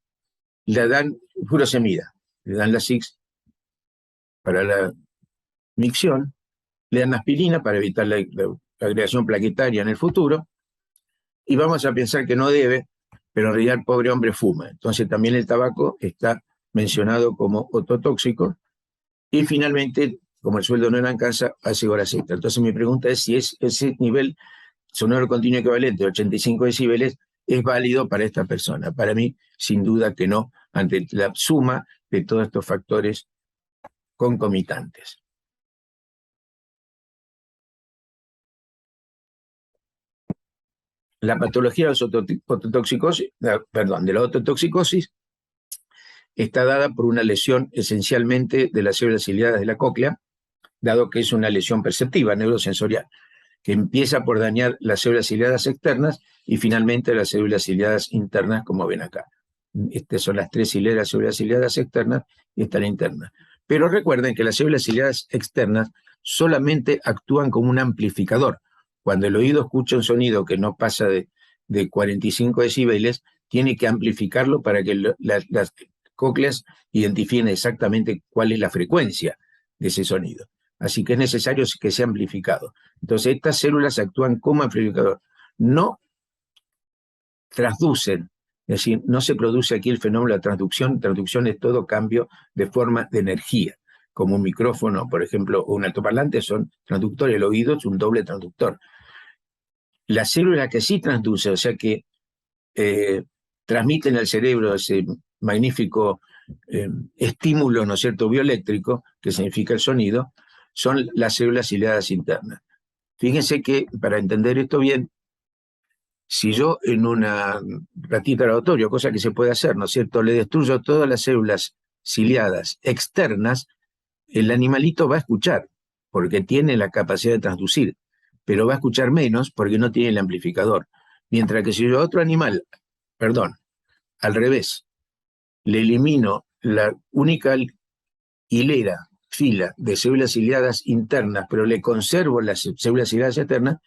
A: le dan furosemida, le dan la SIX para la micción, le dan aspirina para evitar la agregación plaquetaria en el futuro, y vamos a pensar que no debe, pero en realidad el pobre hombre fuma. Entonces también el tabaco está mencionado como ototóxico, y finalmente, como el sueldo no le alcanza, hace horas extra. Entonces mi pregunta es si ese nivel sonoro continuo equivalente de 85 decibeles es válido para esta persona. Para mí, sin duda que no, ante la suma de todos estos factores concomitantes. La patología de la ototoxicosis está dada por una lesión esencialmente de las células ciliadas de la cóclea, dado que es una lesión perceptiva, neurosensorial, que empieza por dañar las células ciliadas externas y finalmente las células ciliadas internas, como ven acá. Estas son las 3 hileras de células ciliadas externas y esta la interna. Pero recuerden que las células ciliadas externas solamente actúan como un amplificador. Cuando el oído escucha un sonido que no pasa de 45 decibeles, tiene que amplificarlo para que cócleas identifiquen exactamente cuál es la frecuencia de ese sonido. Así que es necesario que sea amplificado. Entonces estas células actúan como amplificador. No transducen, es decir, no se produce aquí el fenómeno de la transducción. Transducción es todo cambio de forma de energía. Como un micrófono, por ejemplo, o un altoparlante son transductores. El oído es un doble transductor. La célula que sí transduce, o sea que transmiten al cerebro ese magnífico estímulo, ¿no es cierto?, bioeléctrico, que significa el sonido, son las células ciliadas internas. Fíjense que, para entender esto bien, si yo en una ratita laboratorio, cosa que se puede hacer, ¿no es cierto?, le destruyo todas las células ciliadas externas, el animalito va a escuchar, porque tiene la capacidad de transducir, pero va a escuchar menos porque no tiene el amplificador. Mientras que si yo a otro animal, al revés, le elimino la única fila de células ciliadas internas, pero le conservo las células ciliadas externas,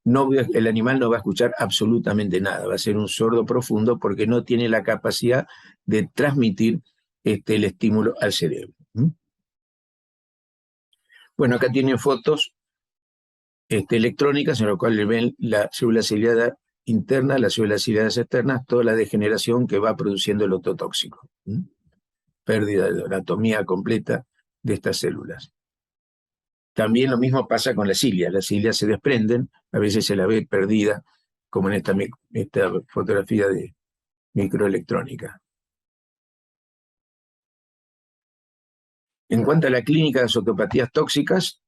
A: el animal no va a escuchar absolutamente nada, va a ser un sordo profundo porque no tiene la capacidad de transmitir el estímulo al cerebro. Bueno, acá tienen fotos electrónicas en las cuales ven la célula ciliada interna, las células ciliadas externas, toda la degeneración que va produciendo el ototóxico. Pérdida de anatomía completa de estas células. También lo mismo pasa con las cilias se desprenden, a veces se la ve perdida, como en esta fotografía de microelectrónica. En cuanto a la clínica de las otopatías tóxicas,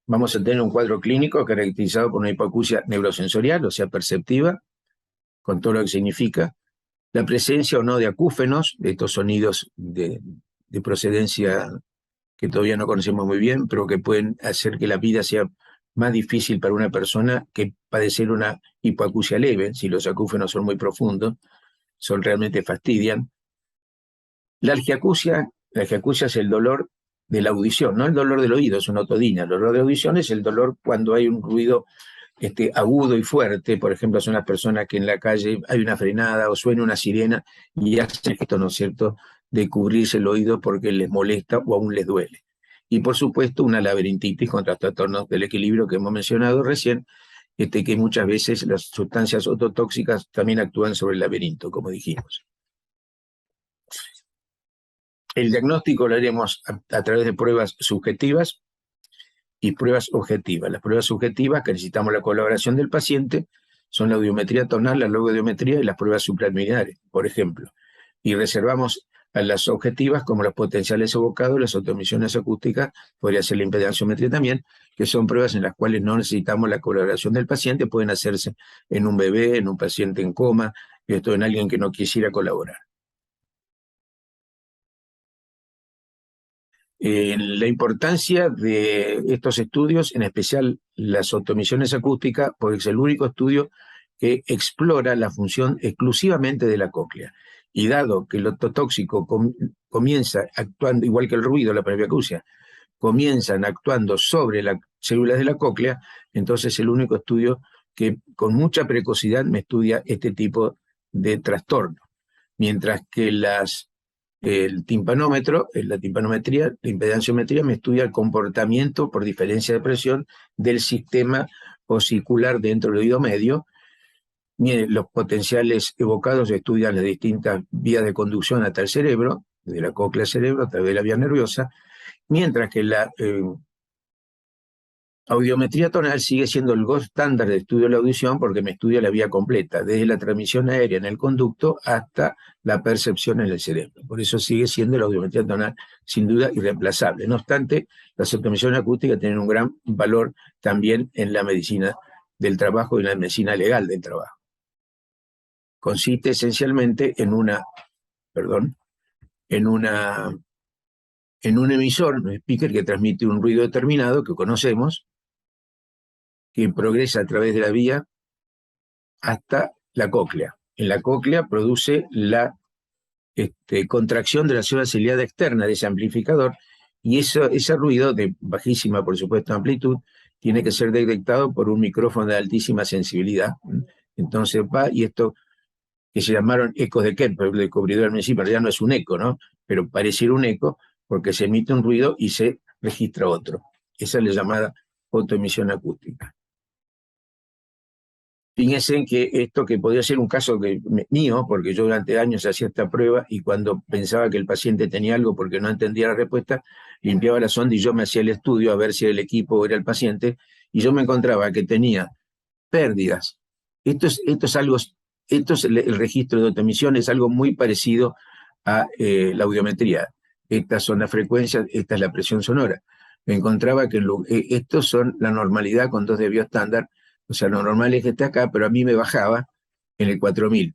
A: vamos a tener un cuadro clínico caracterizado por una hipoacusia neurosensorial, o sea, perceptiva, con todo lo que significa, la presencia o no de acúfenos, de estos sonidos de procedencia que todavía no conocemos muy bien, pero que pueden hacer que la vida sea más difícil para una persona que padecer una hipoacusia leve, si los acúfenos son muy profundos, realmente fastidian. La algiacusia es el dolor de la audición, no el dolor del oído, es una otodina. El dolor de la audición es el dolor cuando hay un ruido agudo y fuerte. Por ejemplo, son las personas que en la calle hay una frenada o suena una sirena y hacen esto, ¿no es cierto?, de cubrirse el oído porque les molesta o aún les duele. Y por supuesto una laberintitis con trastornos del equilibrio que hemos mencionado recién, que muchas veces las sustancias ototóxicas también actúan sobre el laberinto, como dijimos. El diagnóstico lo haremos a través de pruebas subjetivas y pruebas objetivas. Las pruebas subjetivas, que necesitamos la colaboración del paciente, son la audiometría tonal, la logoaudiometría y las pruebas supraliminares, por ejemplo. Y reservamos a las objetivas como los potenciales evocados, las autoemisiones acústicas, podría ser la impedanciometría también, que son pruebas en las cuales no necesitamos la colaboración del paciente, pueden hacerse en un bebé, en un paciente en coma, en alguien que no quisiera colaborar. La importancia de estos estudios, en especial las autoemisiones acústicas, porque es el único estudio que explora la función exclusivamente de la cóclea. Y dado que el ototóxico comienza actuando, igual que el ruido, la presbiacusia, comienzan actuando sobre las células de la cóclea, entonces es el único estudio que con mucha precocidad me estudia este tipo de trastorno. Mientras que el timpanómetro, la timpanometría, la impedanciometría me estudia el comportamiento por diferencia de presión del sistema osicular dentro del oído medio. Miren, los potenciales evocados estudian las distintas vías de conducción hasta el cerebro, de la cóclea al cerebro, a través de la vía nerviosa, mientras que la audiometría tonal sigue siendo el gold estándar de estudio de la audición porque me estudia la vía completa, desde la transmisión aérea en el conducto hasta la percepción en el cerebro. Por eso sigue siendo la audiometría tonal sin duda irreemplazable. No obstante, las autoemisiones acústicas tienen un gran valor también en la medicina del trabajo y en la medicina legal del trabajo. Consiste esencialmente en un emisor, un speaker que transmite un ruido determinado que conocemos, que progresa a través de la vía hasta la cóclea. En la cóclea produce la contracción de la célula ciliada externa de ese amplificador y ese ruido de bajísima, por supuesto, amplitud, tiene que ser detectado por un micrófono de altísima sensibilidad. Entonces va, y esto que se llamaron ecos de Kepler, el descubridor del principio, ya no es un eco, ¿no? pero pareciera un eco porque se emite un ruido y se registra otro. Esa es la llamada fotoemisión acústica. Fíjense en que esto, que podría ser un caso mío, porque yo durante años hacía esta prueba y cuando pensaba que el paciente tenía algo porque no entendía la respuesta, limpiaba la sonda y yo me hacía el estudio a ver si era el equipo o era el paciente, y yo me encontraba que tenía pérdidas. Esto es el registro de fotoemisión, es algo muy parecido a la audiometría. Estas son las frecuencias, esta es la presión sonora. Me encontraba que estos son la normalidad con 2 dB estándar. O sea, lo normal es que esté acá, pero a mí me bajaba en el 4000.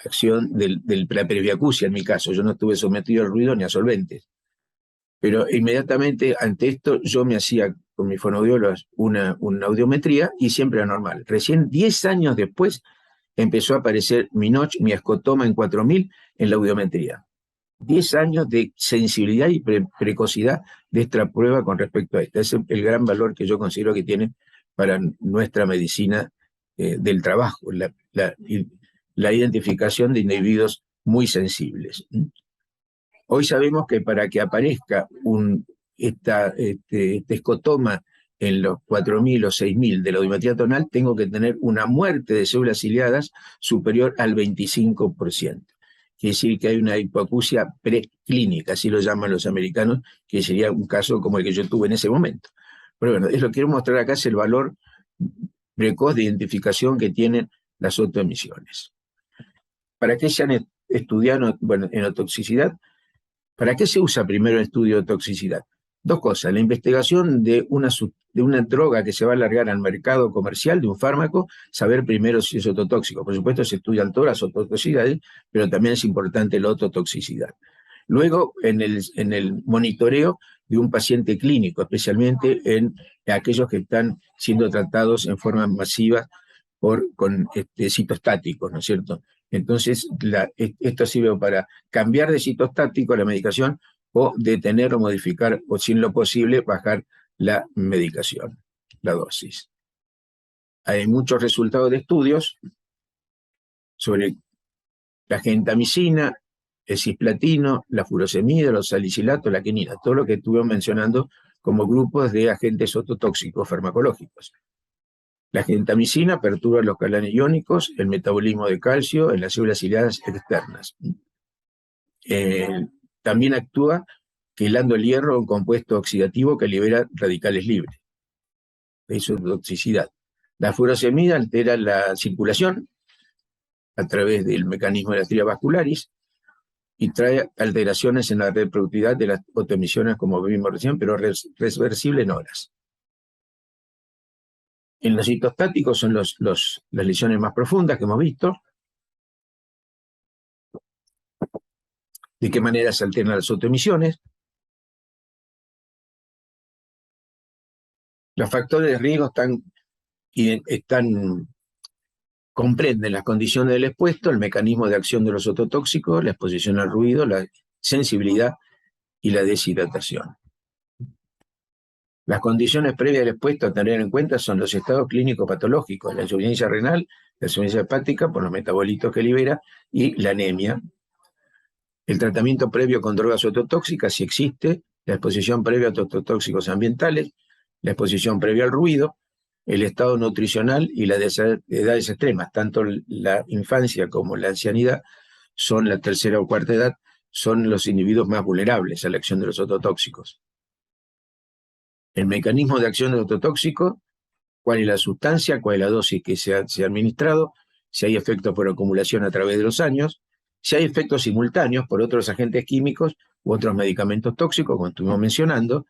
A: Acción de la presbiacusia en mi caso. Yo no estuve sometido al ruido ni a solventes. Pero inmediatamente ante esto yo me hacía con mis fonoaudiólogos una audiometría y siempre era normal. Recién 10 años después empezó a aparecer mi notch, mi escotoma en 4000 en la audiometría. 10 años de sensibilidad y precocidad de esta prueba con respecto a esta. Ese es el gran valor que yo considero que tiene para nuestra medicina del trabajo, la identificación de individuos muy sensibles. Hoy sabemos que para que aparezca este escotoma en los 4000 o 6000 de la audiometría tonal, tengo que tener una muerte de células ciliadas superior al 25%. Quiere decir que hay una hipoacusia preclínica, así lo llaman los americanos, que sería un caso como el que yo tuve en ese momento. Pero bueno, lo que quiero mostrar acá es el valor precoz de identificación que tienen las fotoemisiones. ¿Para qué se han estudiado enotoxicidad? ¿Para qué se usa primero el estudio de toxicidad? 2 cosas, la investigación de una droga que se va a largar al mercado comercial, de un fármaco, saber primero si es ototóxico. Por supuesto se estudian todas las ototoxicidades, pero también es importante la ototoxicidad. Luego, en el monitoreo de un paciente clínico, especialmente en aquellos que están siendo tratados en forma masiva con citostáticos, ¿no es cierto? Entonces, esto sirve para cambiar de citostático la medicación o detener o modificar, o si en lo posible, bajar la medicación, la dosis. Hay muchos resultados de estudios sobre la gentamicina, el cisplatino, la furosemida, los salicilatos, la quinina, todo lo que estuvimos mencionando como grupos de agentes ototóxicos farmacológicos. La gentamicina perturba los canales iónicos, el metabolismo de calcio en las células ciliadas externas. También actúa quelando el hierro, un compuesto oxidativo que libera radicales libres. Eso es toxicidad. La furosemida altera la circulación a través del mecanismo de la arteria vascularis y trae alteraciones en la reproductividad de las fotoemisiones, como vimos recién, pero reversible en horas. En los citostáticos son las lesiones más profundas que hemos visto. ¿De qué manera se alternan las fotoemisiones? Los factores de riesgo comprenden las condiciones del expuesto, el mecanismo de acción de los ototóxicos, la exposición al ruido, la sensibilidad y la deshidratación. Las condiciones previas del expuesto a tener en cuenta son los estados clínicos patológicos, la insuficiencia renal, la insuficiencia hepática por los metabolitos que libera y la anemia. El tratamiento previo con drogas ototóxicas, si existe, la exposición previa a ototóxicos ambientales, la exposición previa al ruido, el estado nutricional y las edades extremas, tanto la infancia como la ancianidad, son la tercera o cuarta edad, son los individuos más vulnerables a la acción de los ototóxicos. El mecanismo de acción del ototóxico, cuál es la sustancia, cuál es la dosis que se ha administrado, si hay efectos por acumulación a través de los años, si hay efectos simultáneos por otros agentes químicos u otros medicamentos tóxicos, como estuvimos mencionando.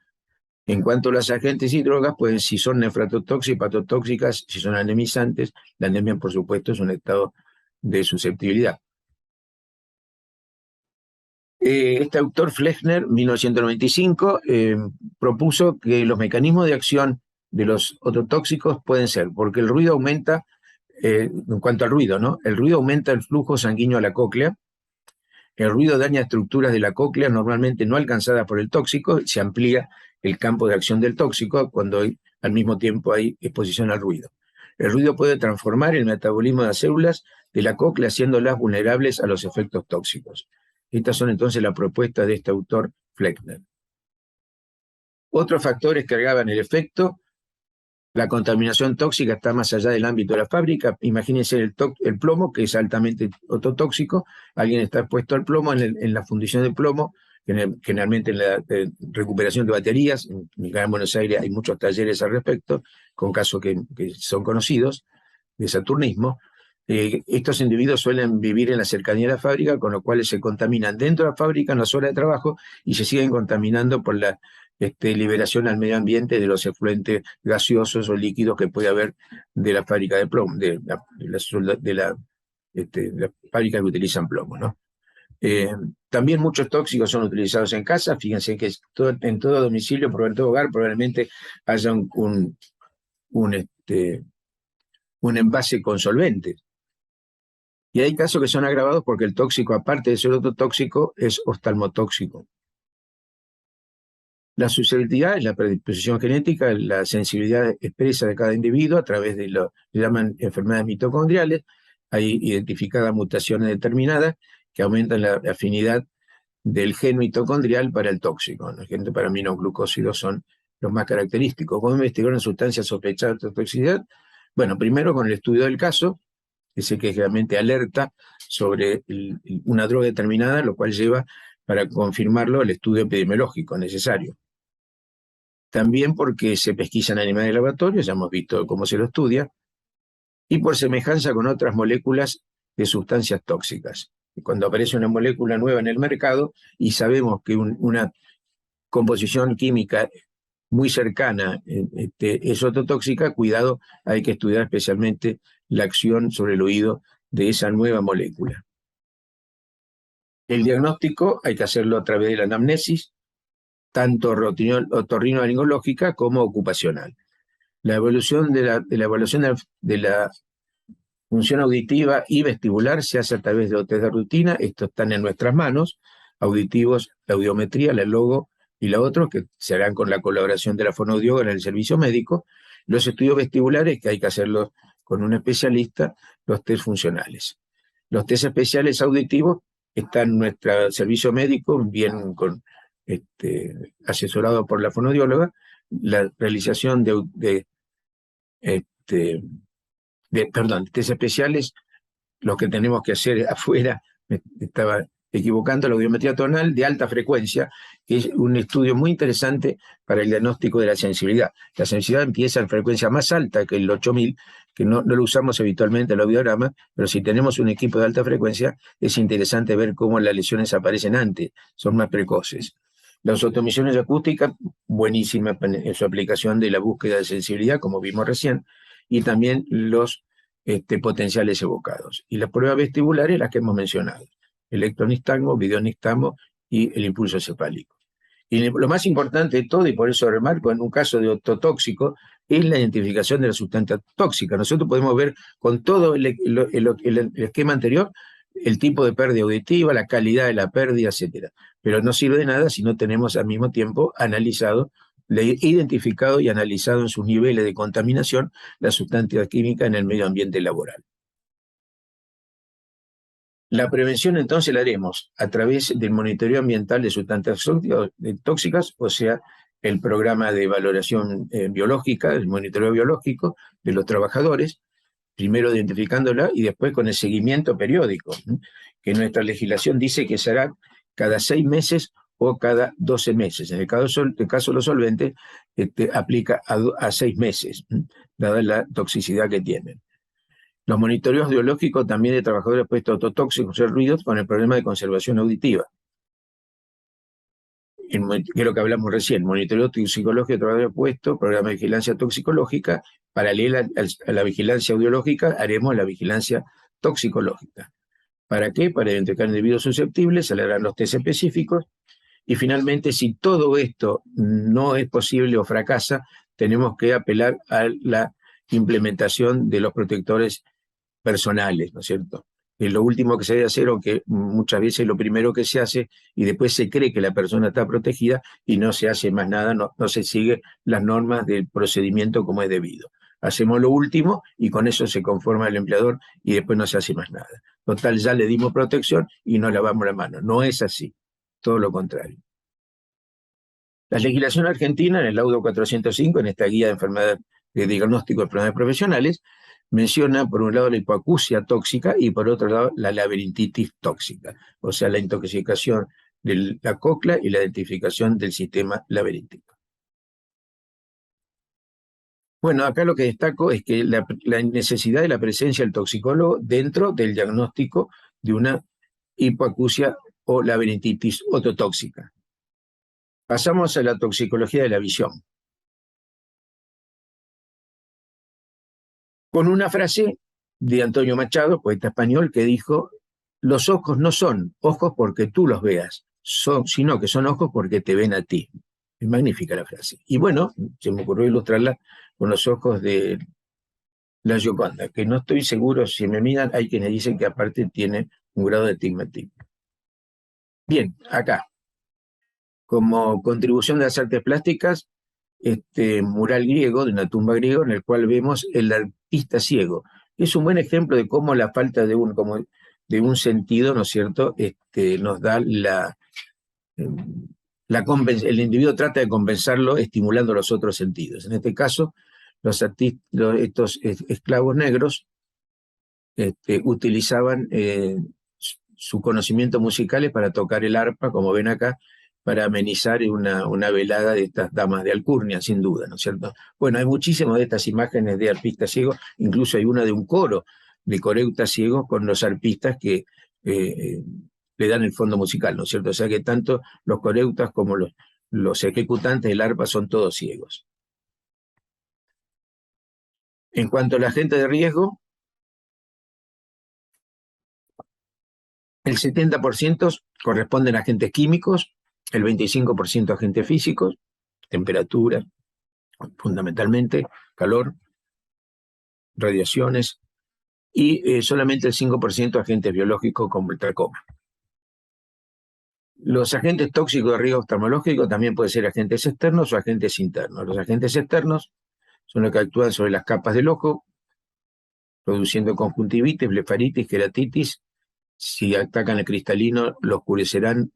A: En cuanto a los agentes y drogas, pues si son nefrotóxicas, hepatotóxicas, si son anemizantes, la anemia, por supuesto, es un estado de susceptibilidad. Este autor, Flechner, 1995, propuso que los mecanismos de acción de los ototóxicos pueden ser, porque el ruido aumenta, en cuanto al ruido, ¿no? El ruido aumenta el flujo sanguíneo a la cóclea, el ruido daña estructuras de la cóclea normalmente no alcanzadas por el tóxico, se amplía el campo de acción del tóxico cuando al mismo tiempo hay exposición al ruido. El ruido puede transformar el metabolismo de las células de la cóclea, haciéndolas vulnerables a los efectos tóxicos. Estas son entonces las propuestas de este autor Fleckner. Otros factores que agregaban el efecto: la contaminación tóxica está más allá del ámbito de la fábrica. Imagínense el plomo, que es altamente ototóxico. Alguien está expuesto al plomo en la fundición de plomo, generalmente en la recuperación de baterías. En Gran Buenos Aires hay muchos talleres al respecto, con casos que son conocidos de saturnismo. Estos individuos suelen vivir en la cercanía de la fábrica, con lo cual se contaminan dentro de la fábrica en las horas de trabajo y se siguen contaminando por la liberación al medio ambiente de los efluentes gaseosos o líquidos que puede haber de la fábrica de plomo, de la fábrica que utilizan plomo, ¿no? También muchos tóxicos son utilizados en casa. Fíjense que en todo domicilio, en todo hogar, probablemente haya un envase con solventes. Y hay casos que son agravados porque el tóxico, aparte de ser ototóxico, es oftalmotóxico. La susceptibilidad es la predisposición genética, la sensibilidad expresa de cada individuo a través de lo que llaman enfermedades mitocondriales. Hay identificadas mutaciones determinadas que aumentan la afinidad del gen mitocondrial para el tóxico. El gen para aminoglucósidos son los más característicos. ¿Cómo investigar una sustancia sospechada de toxicidad? Bueno, primero con el estudio del caso, ese que realmente alerta sobre una droga determinada, lo cual lleva para confirmarlo el estudio epidemiológico necesario. También porque se pesquisa en animales de laboratorio, ya hemos visto cómo se lo estudia, y por semejanza con otras moléculas de sustancias tóxicas. Cuando aparece una molécula nueva en el mercado y sabemos que una composición química muy cercana es ototóxica, cuidado, hay que estudiar especialmente la acción sobre el oído de esa nueva molécula. El diagnóstico hay que hacerlo a través de la anamnesis, tanto otorrinolaringológica como ocupacional. La evaluación de la función auditiva y vestibular se hace a través de los test de rutina. Estos están en nuestras manos: auditivos, la audiometría, la logo y la otra, que se harán con la colaboración de la fonoaudióloga en el servicio médico. Los estudios vestibulares, que hay que hacerlos con un especialista, los test funcionales. Los test especiales auditivos están en nuestro servicio médico, bien asesorado por la fonoaudióloga. La realización de test especiales, los que tenemos que hacer afuera, me estaba equivocando, la audiometría tonal de alta frecuencia, que es un estudio muy interesante para el diagnóstico de la sensibilidad. La sensibilidad empieza en frecuencia más alta que el 8000, que no lo usamos habitualmente en el audiograma, pero si tenemos un equipo de alta frecuencia, es interesante ver cómo las lesiones aparecen antes, son más precoces. Las automisiones acústicas, buenísima en su aplicación de la búsqueda de sensibilidad, como vimos recién, y también los potenciales evocados. Y las pruebas vestibulares, las que hemos mencionado: electronistagmo, videonistagmo y el impulso cefálico. Y lo más importante de todo, y por eso remarco, en un caso de ototóxico, es la identificación de la sustancia tóxica. Nosotros podemos ver con todo el esquema anterior el tipo de pérdida auditiva, la calidad de la pérdida, etc. Pero no sirve de nada si no tenemos al mismo tiempo analizado, identificado y analizado en sus niveles de contaminación la sustancia química en el medio ambiente laboral. La prevención entonces la haremos a través del monitoreo ambiental de sustancias tóxicas, o sea, el programa de valoración biológica, el monitoreo biológico de los trabajadores, primero identificándola y después con el seguimiento periódico, que nuestra legislación dice que será cada 6 meses o cada 12 meses. En el caso de los solventes, aplica a 6 meses, dada la toxicidad que tienen. Los monitoreos biológicos también de trabajadores expuestos a ototóxicos y ruidos con el problema de conservación auditiva. Que es lo que hablamos recién: monitoreo toxicológico de trabajadores expuestos, programa de vigilancia toxicológica. Paralela a la vigilancia audiológica, haremos la vigilancia toxicológica. ¿Para qué? Para identificar individuos susceptibles, se le harán los test específicos. Y finalmente, si todo esto no es posible o fracasa, tenemos que apelar a la implementación de los protectores personales, ¿no es cierto? Es lo último que se debe hacer, aunque muchas veces lo primero que se hace, y después se cree que la persona está protegida y no se hace más nada, no se sigue las normas del procedimiento como es debido. Hacemos lo último y con eso se conforma el empleador y después no se hace más nada. total ya le dimos protección y no lavamos la mano. No es así, todo lo contrario. La legislación argentina, en el laudo 405, en esta guía de enfermedades de diagnóstico de enfermedades profesionales, menciona por un lado la hipoacusia tóxica y por otro lado la laberintitis tóxica, o sea, la intoxicación de la cóclea y la identificación del sistema laberíntico. Bueno, acá lo que destaco es que la necesidad de la presencia del toxicólogo dentro del diagnóstico de una hipoacusia o laberintitis ototóxica. Pasamos a la toxicología de la visión. Con una frase de Antonio Machado, poeta español, que dijo: los ojos no son ojos porque tú los veas, sino que son ojos porque te ven a ti. Es magnífica la frase. Y bueno, se me ocurrió ilustrarla con los ojos de la Gioconda, que no estoy seguro, si me miran, hay quienes dicen que aparte tiene un grado de astigmatismo. Bien, acá, como contribución de las artes plásticas, este mural griego, de una tumba griega, en el cual vemos el artista ciego. Es un buen ejemplo de cómo la falta de un sentido, ¿no es cierto?, nos da el individuo trata de compensarlo estimulando los otros sentidos. En este caso, estos esclavos negros utilizaban su conocimiento musical para tocar el arpa, como ven acá, para amenizar una velada de estas damas de alcurnia, sin duda, ¿no es cierto? Bueno, hay muchísimas de estas imágenes de arpistas ciegos, incluso hay una de un coro de coreutas ciegos con los arpistas que le dan el fondo musical, ¿no es cierto? O sea que tanto los coreutas como los ejecutantes del arpa son todos ciegos. En cuanto a la agente de riesgo, el 70% corresponden a agentes químicos, el 25% a agentes físicos, temperatura, fundamentalmente, calor, radiaciones, y solamente el 5% a agentes biológicos como el tracoma. Los agentes tóxicos de riesgo oftalmológico también pueden ser agentes externos o agentes internos. Los agentes externos son los que actúan sobre las capas del ojo, produciendo conjuntivitis, blefaritis, queratitis. Si atacan el cristalino, lo oscurecerán,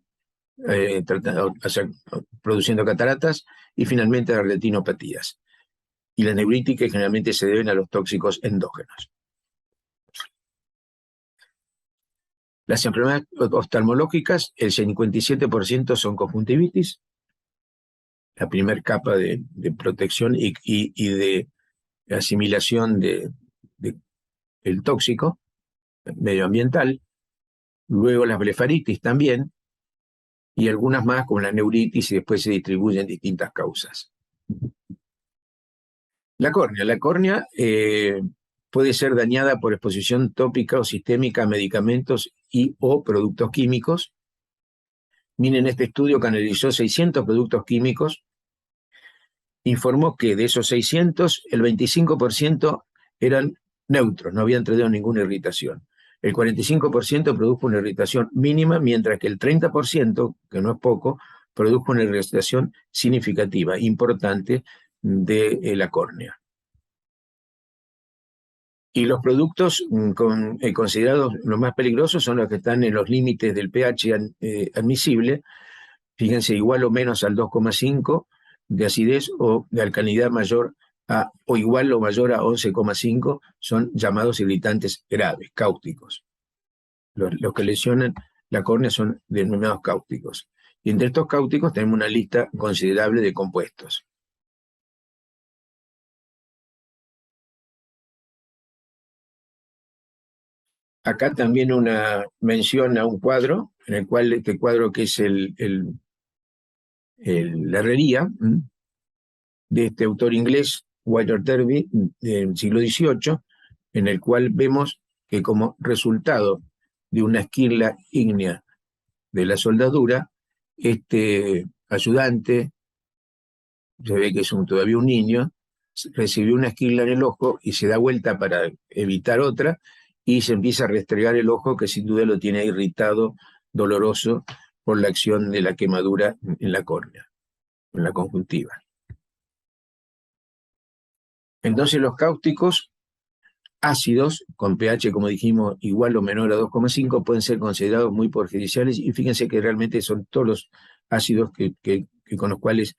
A: produciendo cataratas, y finalmente las retinopatías. Y las neuritis, que generalmente se deben a los tóxicos endógenos. Las enfermedades oftalmológicas, el 57% son conjuntivitis, la primera capa de protección y de asimilación del tóxico medioambiental. Luego las blefaritis también, y algunas más como la neuritis, y después se distribuyen en distintas causas. La córnea puede ser dañada por exposición tópica o sistémica a medicamentos o productos químicos. Miren, este estudio que analizó 600 productos químicos, informó que de esos 600, el 25% eran neutros, no habían traído ninguna irritación. El 45% produjo una irritación mínima, mientras que el 30%, que no es poco, produjo una irritación significativa, importante, de la córnea. Y los productos considerados los más peligrosos son los que están en los límites del pH admisible, fíjense, igual o menos al 2,5 de acidez o de alcalinidad mayor o igual o mayor a 11,5, son llamados irritantes graves, cáusticos. Los que lesionan la córnea son denominados cáusticos. Y entre estos cáusticos tenemos una lista considerable de compuestos. Acá también una mención a un cuadro, en el cual este cuadro, que es la herrería de este autor inglés, Walter Derby, del siglo XVIII, en el cual vemos que como resultado de una esquirla ígnea de la soldadura, este ayudante, se ve que es todavía un niño, recibió una esquirla en el ojo y se da vuelta para evitar otra, y se empieza a restregar el ojo, que sin duda lo tiene irritado, doloroso, por la acción de la quemadura en la córnea, en la conjuntiva. Entonces los cáusticos ácidos con pH, como dijimos, igual o menor a 2,5 pueden ser considerados muy perjudiciales, y fíjense que realmente son todos los ácidos que con los cuales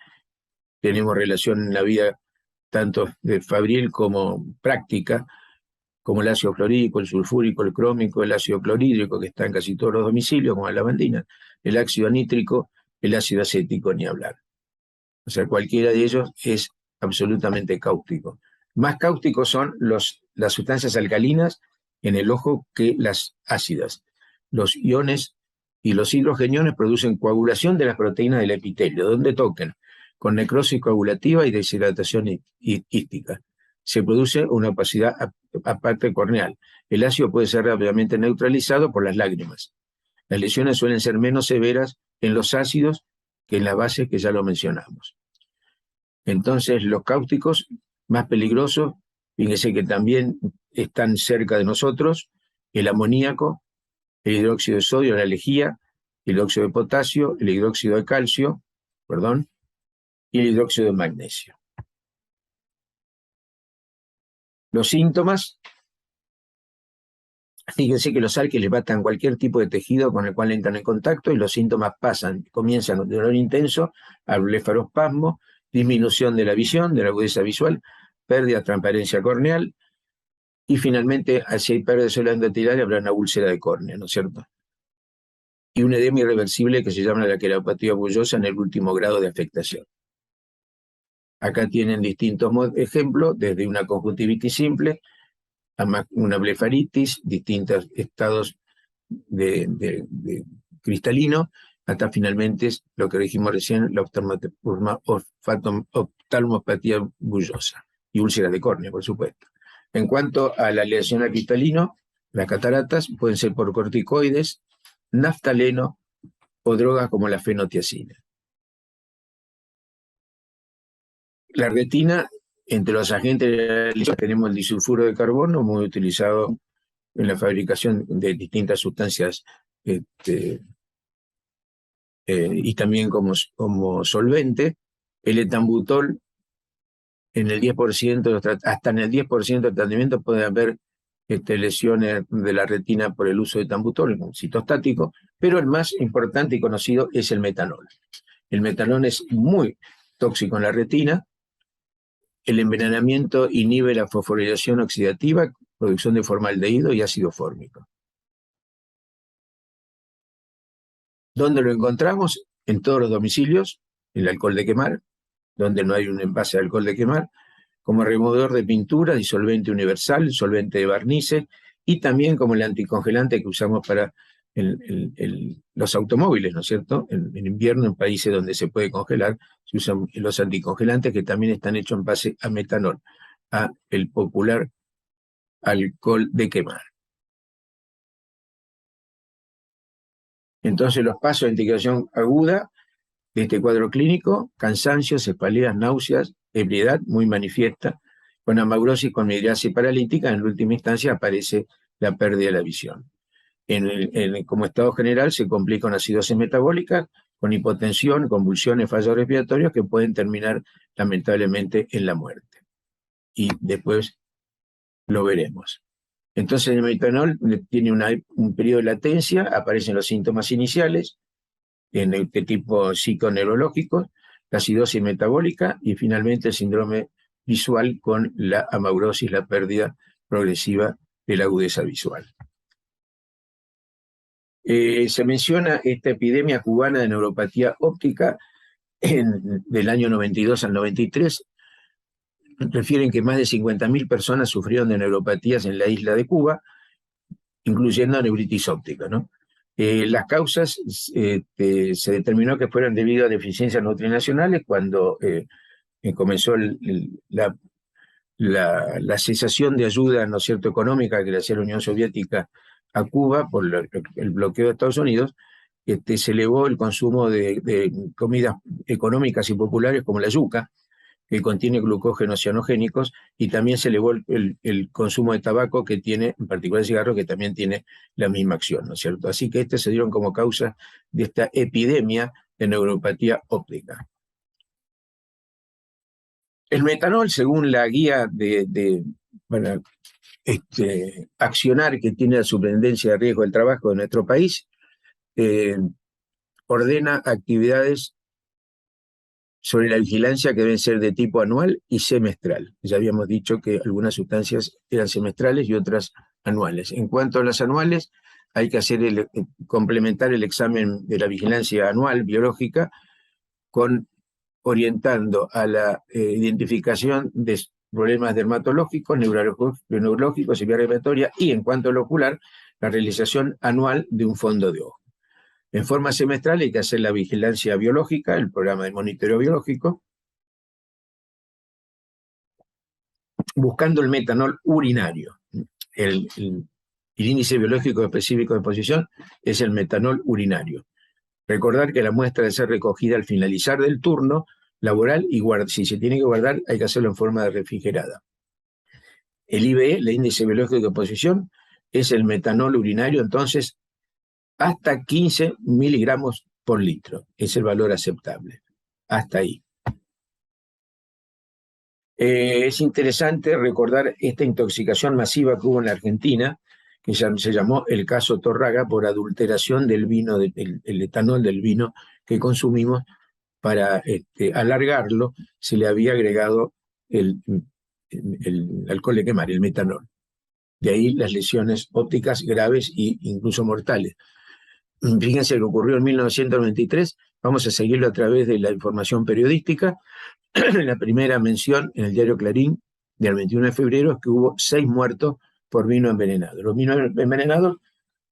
A: tenemos relación en la vida, tanto de fabril como práctica, como el ácido clorhídrico, el sulfúrico, el crómico, el ácido clorhídrico, que está en casi todos los domicilios, como la lavandina, el ácido nítrico, el ácido acético, ni hablar. O sea, cualquiera de ellos es absolutamente cáustico. Más cáusticos son las sustancias alcalinas en el ojo que las ácidas. Los iones y los hidrogeniones producen coagulación de las proteínas del epitelio, donde toquen, con necrosis coagulativa y deshidratación hística. Se produce una opacidad aparte corneal. El ácido puede ser rápidamente neutralizado por las lágrimas. Las lesiones suelen ser menos severas en los ácidos que en las bases, que ya lo mencionamos. Entonces, los cáusticos más peligrosos, fíjense que también están cerca de nosotros: el amoníaco, el hidróxido de sodio, la lejía, el hidróxido de potasio, el hidróxido de calcio, y el hidróxido de magnesio. Los síntomas, fíjense que los álquiles matan cualquier tipo de tejido con el cual entran en contacto, y los síntomas comienzan con dolor intenso, blefarospasmo, disminución de la visión, de la agudeza visual, pérdida de transparencia corneal, y finalmente, si hay pérdida de células endoteliales, habrá una úlcera de córnea, ¿no es cierto? Y un edema irreversible que se llama la queratopatía bullosa en el último grado de afectación. Acá tienen distintos ejemplos, desde una conjuntivitis simple a una blefaritis, distintos estados de cristalino, hasta finalmente lo que dijimos recién, la oftalmopatía bullosa y úlceras de córnea, por supuesto. En cuanto a la lesión al cristalino, las cataratas pueden ser por corticoides, naftaleno o drogas como la fenotiazina. La retina, entre los agentes de la lesión tenemos el disulfuro de carbono, muy utilizado en la fabricación de distintas sustancias y también como solvente. El etambutol, en el 10%, hasta en el 10% del tratamiento puede haber lesiones de la retina por el uso de etambutol, un citostático, pero el más importante y conocido es el metanol. El metanol es muy tóxico en la retina. El envenenamiento inhibe la fosforilación oxidativa, producción de formaldehído y ácido fórmico. ¿Dónde lo encontramos? En todos los domicilios, el alcohol de quemar, donde no hay un envase de alcohol de quemar, como removedor de pintura, disolvente universal, solvente de barnices, y también como el anticongelante que usamos para los automóviles, ¿no es cierto? En invierno, en países donde se puede congelar, se usan los anticongelantes, que también están hechos en base a metanol, a el popular alcohol de quemar. Entonces, los pasos de indicación aguda de este cuadro clínico: cansancio, cefaleas, náuseas, ebriedad muy manifiesta, con amaurosis, con midriasis paralítica. En última instancia aparece la pérdida de la visión. Como estado general se complica con acidosis metabólica, con hipotensión, convulsiones, fallos respiratorios, que pueden terminar lamentablemente en la muerte. Y después lo veremos. Entonces el metanol tiene un periodo de latencia, aparecen los síntomas iniciales, en este tipo psiconeurológicos, la acidosis metabólica y finalmente el síndrome visual con la amaurosis, la pérdida progresiva de la agudeza visual. Se menciona esta epidemia cubana de neuropatía óptica del año 92 al 93. Refieren que más de 50.000 personas sufrieron de neuropatías en la isla de Cuba, incluyendo neuritis óptica, ¿no? Las causas se determinó que fueron debido a deficiencias nutricionales cuando comenzó la cesación de ayuda, ¿no es cierto?, económica que le hacía la Unión Soviética a Cuba por el bloqueo de Estados Unidos. Se elevó el consumo de comidas económicas y populares como la yuca, que contiene glucógenos cianogénicos, y también se elevó el consumo de tabaco, que tiene, en particular el cigarro, que también tiene la misma acción, ¿no es cierto? Así que se dieron como causa de esta epidemia de neuropatía óptica. El metanol, según la guía para accionar que tiene la Superintendencia de Riesgo del Trabajo de nuestro país, ordena actividades sobre la vigilancia que deben ser de tipo anual y semestral. Ya habíamos dicho que algunas sustancias eran semestrales y otras anuales. En cuanto a las anuales, hay que hacer complementar el examen de la vigilancia anual biológica orientando a la identificación de problemas dermatológicos, neurológicos y vía respiratoria, y en cuanto al ocular, la realización anual de un fondo de ojo. En forma semestral hay que hacer la vigilancia biológica, el programa de monitoreo biológico, buscando el metanol urinario. El índice biológico específico de exposición es el metanol urinario. Recordar que la muestra debe ser recogida al finalizar del turno laboral y si se tiene que guardar hay que hacerlo en forma de refrigerada. El IBE, el índice biológico de exposición, es el metanol urinario, entonces hasta 15 miligramos por litro. Es el valor aceptable. Hasta ahí. Es interesante recordar esta intoxicación masiva que hubo en la Argentina, que se llamó el caso Torraga por adulteración del vino, el etanol del vino que consumimos. Para alargarlo, se le había agregado el alcohol de quemar, el metanol. De ahí las lesiones ópticas graves e incluso mortales. Fíjense lo que ocurrió en 1993, vamos a seguirlo a través de la información periodística. La primera mención en el diario Clarín del 21 de febrero es que hubo 6 muertos por vino envenenado. Los vinos envenenados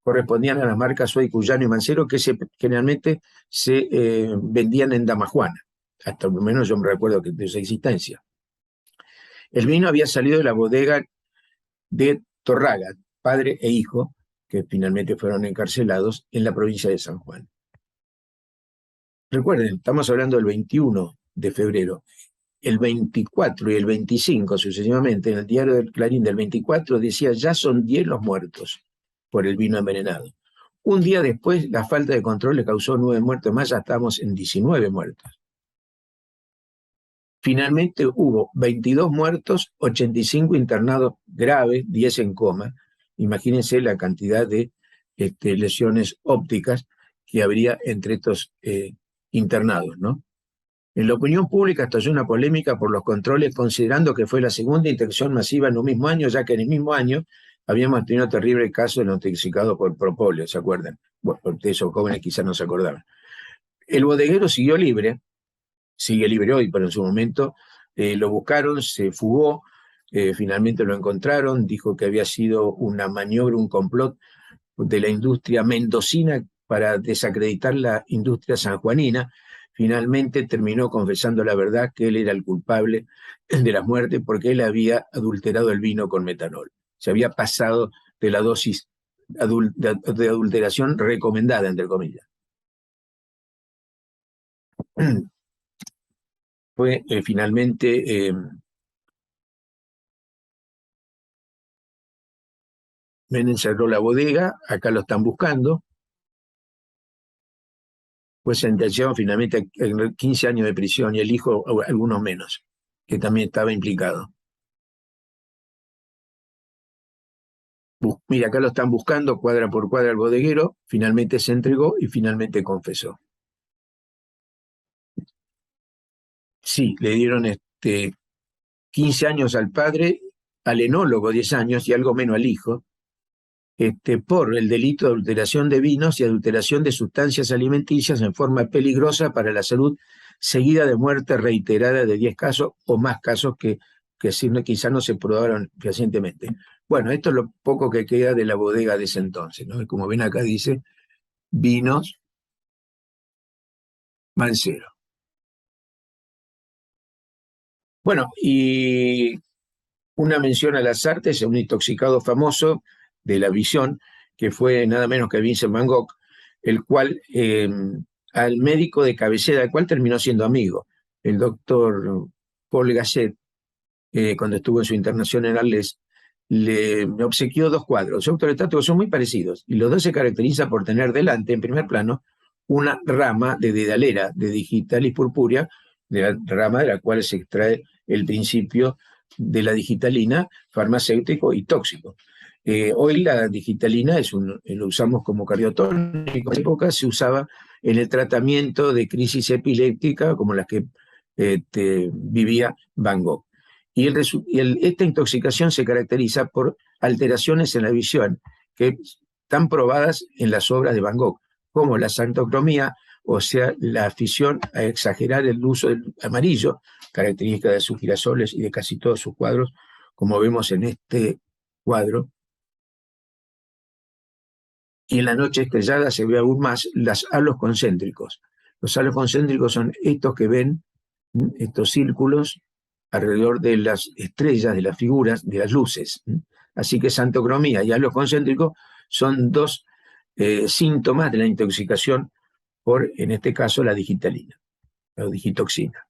A: correspondían a las marcas Suey, Cuyano y Mancero, que generalmente se vendían en Damajuana. Hasta por lo menos yo me recuerdo de su existencia. El vino había salido de la bodega de Torraga, padre e hijo, que finalmente fueron encarcelados en la provincia de San Juan. Recuerden, estamos hablando del 21 de febrero. El 24 y el 25 sucesivamente, en el diario del Clarín del 24 decía, ya son 10 los muertos por el vino envenenado. Un día después, la falta de control le causó 9 muertos más, ya estamos en 19 muertos. Finalmente hubo 22 muertos, 85 internados graves, 10 en coma. Imagínense la cantidad de lesiones ópticas que habría entre estos internados, ¿no? En la opinión pública estalló una polémica por los controles, considerando que fue la segunda infección masiva en un mismo año, ya que en el mismo año habíamos tenido terrible caso de intoxicados por propóleo, ¿se acuerdan? Bueno, porque esos jóvenes quizás no se acordaban. El bodeguero siguió libre, sigue libre hoy, pero en su momento lo buscaron, se fugó, finalmente lo encontraron, dijo que había sido una maniobra, un complot de la industria mendocina para desacreditar la industria sanjuanina. Finalmente terminó confesando la verdad, que él era el culpable de la muerte porque él había adulterado el vino con metanol. Se había pasado de la dosis de adulteración recomendada, entre comillas. Fue finalmente Menem cerró la bodega, acá lo están buscando. Fue sentenciado finalmente a 15 años de prisión y el hijo algunos menos, que también estaba implicado. Mira, acá lo están buscando cuadra por cuadra el bodeguero, finalmente se entregó y finalmente confesó. Sí, le dieron 15 años al padre, al enólogo 10 años y algo menos al hijo, por el delito de adulteración de vinos y adulteración de sustancias alimenticias en forma peligrosa para la salud, seguida de muerte reiterada de 10 casos o más casos que quizás no se probaron fehacientemente. Bueno, esto es lo poco que queda de la bodega de ese entonces, ¿no? Y como ven acá dice, vinos Mancero. Bueno, y una mención a las artes, un intoxicado famoso de la visión, que fue nada menos que Vincent Van Gogh, el cual al médico de cabecera, del cual terminó siendo amigo, el doctor Paul Gasset, cuando estuvo en su internación en Arles, le obsequió 2 cuadros. Su autorretrato son muy parecidos, y los dos se caracterizan por tener delante, en primer plano, una rama de dedalera de Digitalis purpurea, de la rama de la cual se extrae el principio de la digitalina farmacéutico y tóxico. Hoy la digitalina lo usamos como cardiotónico. En época se usaba en el tratamiento de crisis epiléptica como las que vivía Van Gogh. Y esta intoxicación se caracteriza por alteraciones en la visión que están probadas en las obras de Van Gogh, como la xantocromía, o sea, la afición a exagerar el uso del amarillo, característica de sus girasoles y de casi todos sus cuadros, como vemos en este cuadro. Y en la noche estrellada se ve aún más los halos concéntricos. Los halos concéntricos son estos que ven, estos círculos alrededor de las estrellas, de las figuras, de las luces. Así que xantocromía y halos concéntricos son dos síntomas de la intoxicación por, en este caso, la digitalina, la digitoxina.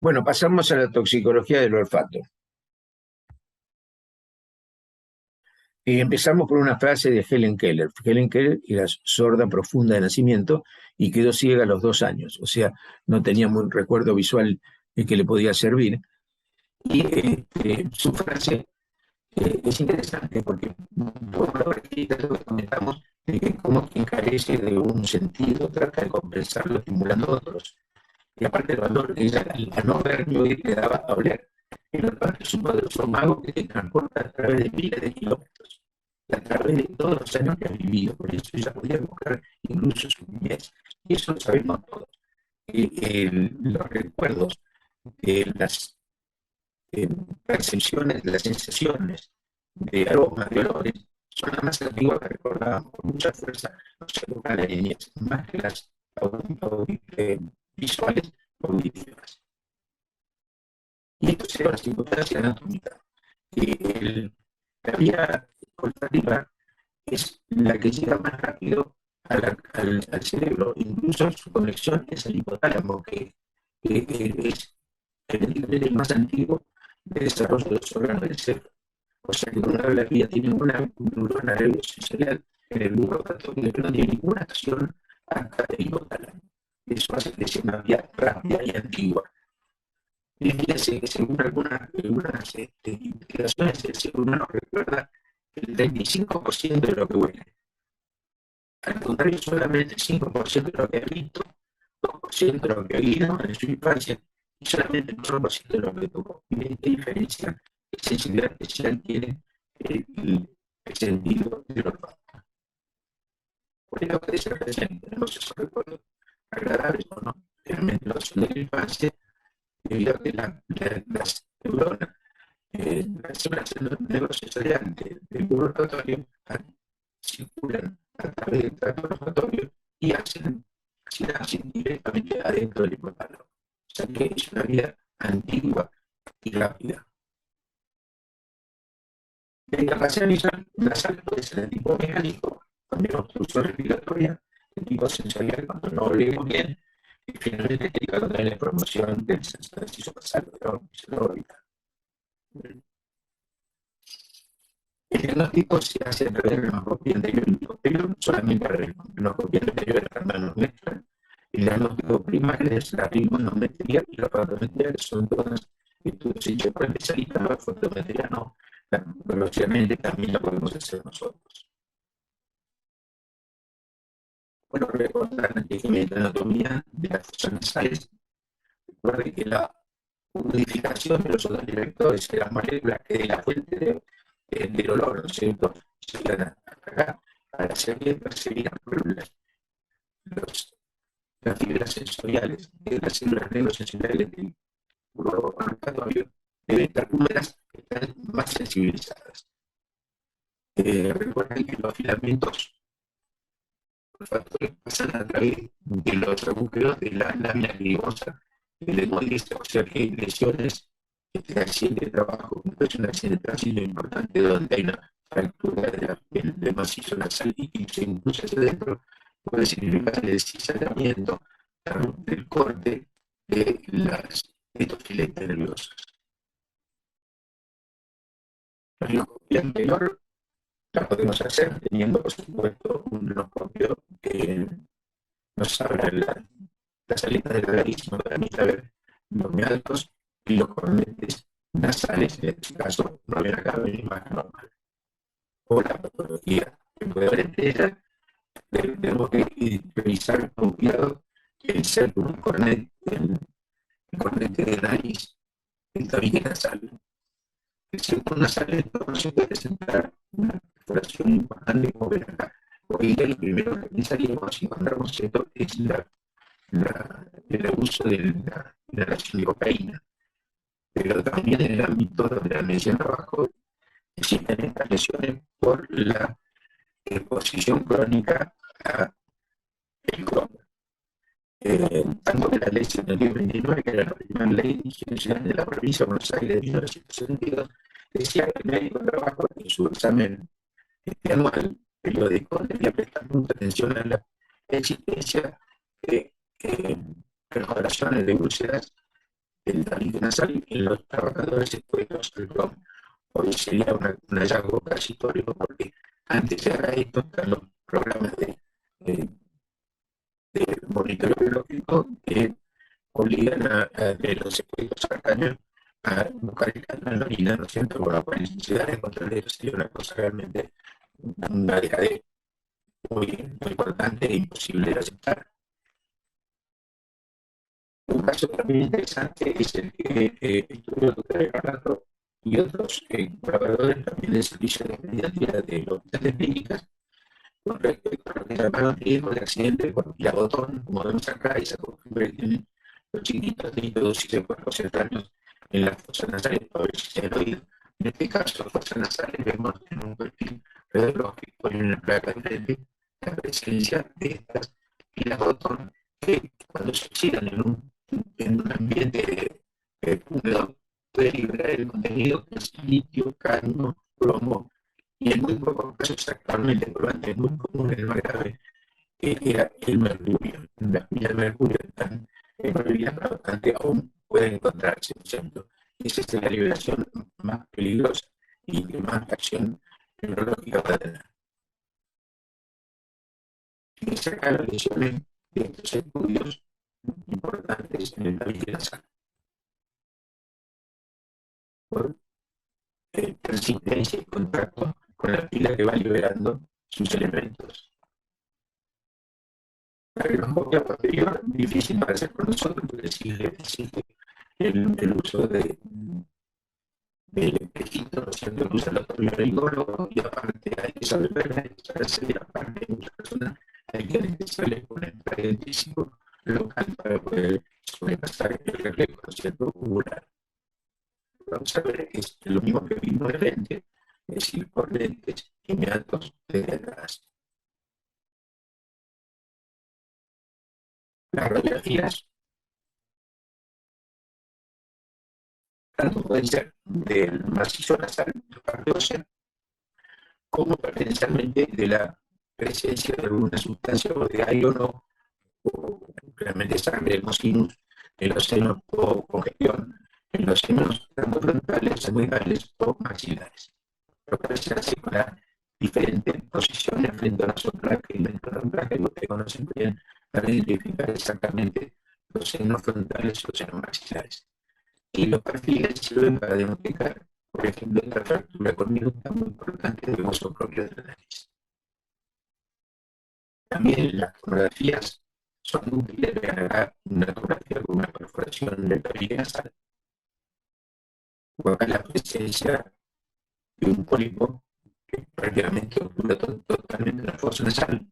A: Bueno, pasamos a la toxicología del olfato. Empezamos por una frase de Helen Keller. Helen Keller era sorda profunda de nacimiento y quedó ciega a los 2 años, o sea, no tenía un recuerdo visual que le podía servir. Y su frase es interesante porque todo lo que comentamos de que como quien carece de un sentido trata de compensarlo estimulando a otros. Y aparte el valor que ella al no ver ni oír le daba a oler. El olfato es un poderoso mago que te transporta a través de miles de kilómetros, y a través de todos los años que has vivido. Por eso ella podía buscar incluso su niñez. Y eso lo sabemos todos. Los recuerdos de las percepciones, de las sensaciones, de aromas, de olores, son las más antiguas que recordamos con mucha fuerza nos evocan la niñez, más que las visuales auditivas. Y esto sería una circunstancia anatómica. La vía olfativa es la que llega más rápido al cerebro, incluso su conexión es el hipotálamo, que es el más antiguo de desarrollo de los órganos del cerebro. O sea que una de las vías tiene una neurona neurosensorial en el lugar olfatorio que no tiene ninguna acción hasta el hipotálamo. Eso hace que sea una vía rápida y antigua. Y fíjense que según algunas investigaciones, el ser humano recuerda el 35% de lo que huele. Al contrario, solamente el 5% de lo que ha visto, 2% de lo que ha oído en su infancia y solamente el 1% de lo que tocó. ¿Qué diferencia? ¿Qué sensibilidad especial tiene el sentido del olfato? Por eso que se recién tenemos esos recuerdos agradables o no. Realmente los de la infancia, debido a que las neuronas, las células neurosensoriales del bulbo olfatorio circulan a través del tracto olfatorio y hacen directamente adentro del hipotálamo. O sea que es una vía antigua y rápida. La incapacidad visual nasal puede ser de tipo mecánico, cuando hay obstrucción respiratoria, de tipo sensorial, cuando no oímos bien, y finalmente estética, cuando hay la promoción del sensor basal de la órbita. El diagnóstico se hace a través de la colonoscopia anterior y posterior, solamente para la colonoscopia anterior de las manos nuestras. El diagnóstico primario es la ritmonometría y la fotometría, que son todas estudios hechos por especialistas. La fotometría no, lógicamente también la podemos hacer nosotros. Bueno, recordar la anatomía de las fosas nasales. Recuerden que la modificación de los autodirectores de las moléculas que de la fuente del olor, ¿no es cierto?, llegan hasta acá para hacer bien percibir las fibras sensoriales de las células neurosensoriales del bulbo olfatorio deben estar húmedas, que están más sensibilizadas. Recuerden que los filamentos olfatorios pasan a través de los agujeros de la lámina grimosa del hemodiálisis, o sea que hay lesiones de accidente de trabajo, es un accidente de tránsito importante donde hay una fractura del macizo nasal y que se impulsa hacia adentro, puede significar el deslizamiento del corte de estos filetes nerviosos. La endoscopia anterior la podemos hacer teniendo, por supuesto, un endoscopio que nos abra la salida de la nariz, nos permite ver los meatos y los cornetes nasales, en este caso, no había acá venir más normal. O la patología que puede haber entre ellas, tenemos que revisar con cuidado el septum cornete de nariz, el tabique nasal. El septum nasal entonces puede presentar una perforación importante como ven acá. Hoy día lo primero que pensaríamos si encontramos esto es el abuso de la inhalación de cocaína. Pero también en el ámbito donde la mencioné abajo, existen estas lesiones por la exposición crónica a el Crohn. Tanto que la ley 79, que era la primera ley de higiene general de la provincia de Buenos Aires de 1972, decía que el médico de trabajo en su examen anual periódico debía prestar mucha atención a la existencia de perforaciones de úlceras del tabique nasal en los trabajadores expuestos al Crohn. Hoy sería un hallazgo casi histórico porque antes de hacer esto están los programas de monitoreo biológico que obligan a los expuestos al cañón a buscar el cañón en la orina, ¿no es cierto? Bueno, para necesidad de control eso sería una cosa realmente una dejadez muy importante e imposible de aceptar. Un caso también interesante es el que estudió el doctor Carrato y otros colaboradores también del servicio de pediatría de los hospitales clínicas con respecto a lo que llamaron riesgo de accidente por pilabotón, como vemos acá, esa costumbre que tienen los chiquitos de introducirse por los años en las fosas nasales para ver si se han oído. En este caso, fosas nasales vemos en un perfil radiológico en una placa de frente la presencia de estas pilabotón que cuando se oxidan en un ambiente húmedo puede liberar el contenido que es litio, cadmio, plomo, y en muy pocos casos actualmente, pero antes muy común, el más grave, era el mercurio. Las minas de mercurio están prohibidas, pero bastante aún pueden encontrarse, ¿no es cierto? Esa es la liberación más peligrosa y que más acción neurológica va a tener. Y sacar las lesiones de estos estudios importantes en el tabique nasal. Por persistencia y contacto con la pila que va liberando sus elementos. La radiología posterior es difícil para hacer con nosotros porque existe el uso del espejito, ¿no es cierto? Que usa los otorrinolaringólogos y aparte hay que saber y aparte muchas personas hay que anestesiarles con el parentísico local para poder sobrepasar el reflejo, ¿no es cierto? Ocular. Vamos a ver que es lo mismo que vimos de frente, es decir, por lentes inmediatos desde atrás. Las radiografías tanto pueden ser del macizo nasal, parte ósea, como potencialmente de la presencia de alguna sustancia orgánica o realmente sangre, hemosinus, en los senos o congestión, en los senos tanto frontales, abdominales o maxilares. Lo que se hace con las diferentes posiciones frente a la soplaca y la soplaca, que ustedes conocen bien, para identificar exactamente los senos frontales y los senos maxilares. Y los perfiles sirven para diagnosticar, por ejemplo, la fractura conducta muy importante del hueso propio de la nariz. También las tomografías son útiles para agarrar una tomografía con una perforación del tabique nasal o acá la presencia de un pólipo que prácticamente obtura totalmente la fosa nasal.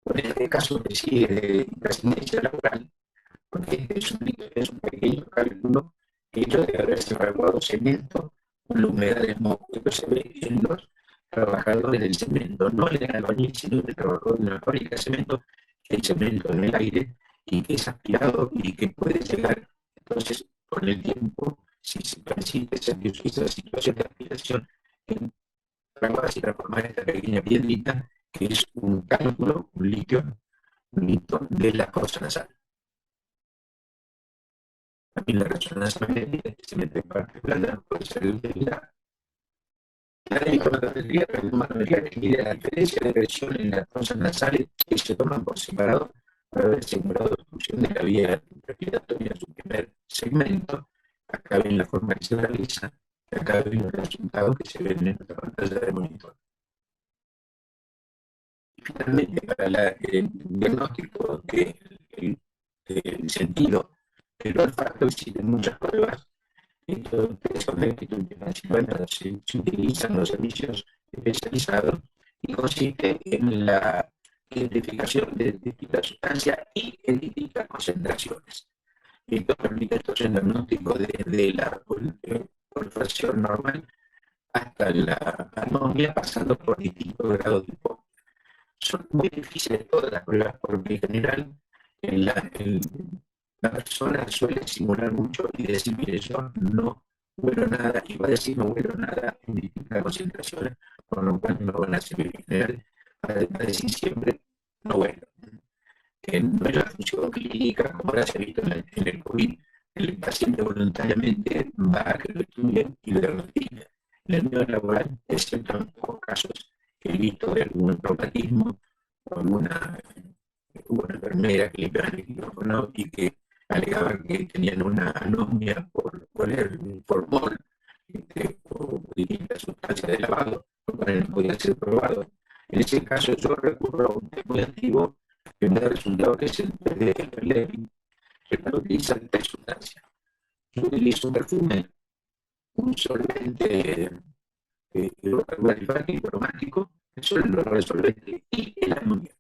A: En este caso que sigue de trascendencia laboral, porque es un pequeño cálculo hecho de haberse evaluado cemento con la humedad del moco. Esto se ve en los trabajadores del cemento, no en el albañil, sino en el trabajador de la fábrica de cemento, que hay cemento en el aire y que es aspirado y que puede llegar, entonces, con el tiempo, si se persiste esa situación de aspiración, va a transformar esta pequeña piedrita que es un cálculo, un litio de la fosa nasal. También la resonancia magnética que se mete en parte plana puede ser de utilidad. La electromagnetismo que mide la diferencia de presión en las fosas nasales que se toman por separado para ver si hay una obstrucción de la vía respiratoria en su primer segmento. Acá ven la forma que se realiza, y acá ven los resultados que se ven en nuestra pantalla de monitor. Y finalmente, para el diagnóstico del sentido del olfato existen muchas pruebas. Entonces, se utilizan los servicios especializados y consiste en la identificación de distintas sustancias y en distintas concentraciones. Esto permite entonces el diagnóstico desde la olfacción normal hasta la anomia, pasando por distintos grados de hipopia. Son muy difíciles todas las pruebas porque en general la persona suele simular mucho y decir, mire, yo no huelo nada, y va a decir no huelo nada en distintas concentraciones, por lo cual no van a servir. En general, va a decir siempre no huelo. No es la función clínica, como ahora se ha visto en el COVID, el paciente voluntariamente va a que lo estudien y lo diagnostiquen. En el medio laboral, excepto en pocos casos que he visto de algún traumatismo o alguna enfermera que le pegaron el micrófono y que alegaban que tenían una anomia por el formol o distintas sustancias de lavado, lo cual no podía ser probado. En ese caso yo recurro a un dispositivo que me da resultado que es el PDFLEVI, que para utilizar tres sustancias. Yo utilizo un perfume, un solvente hidrocarburo aromático, eso es lo resolvente, y el amoníaco.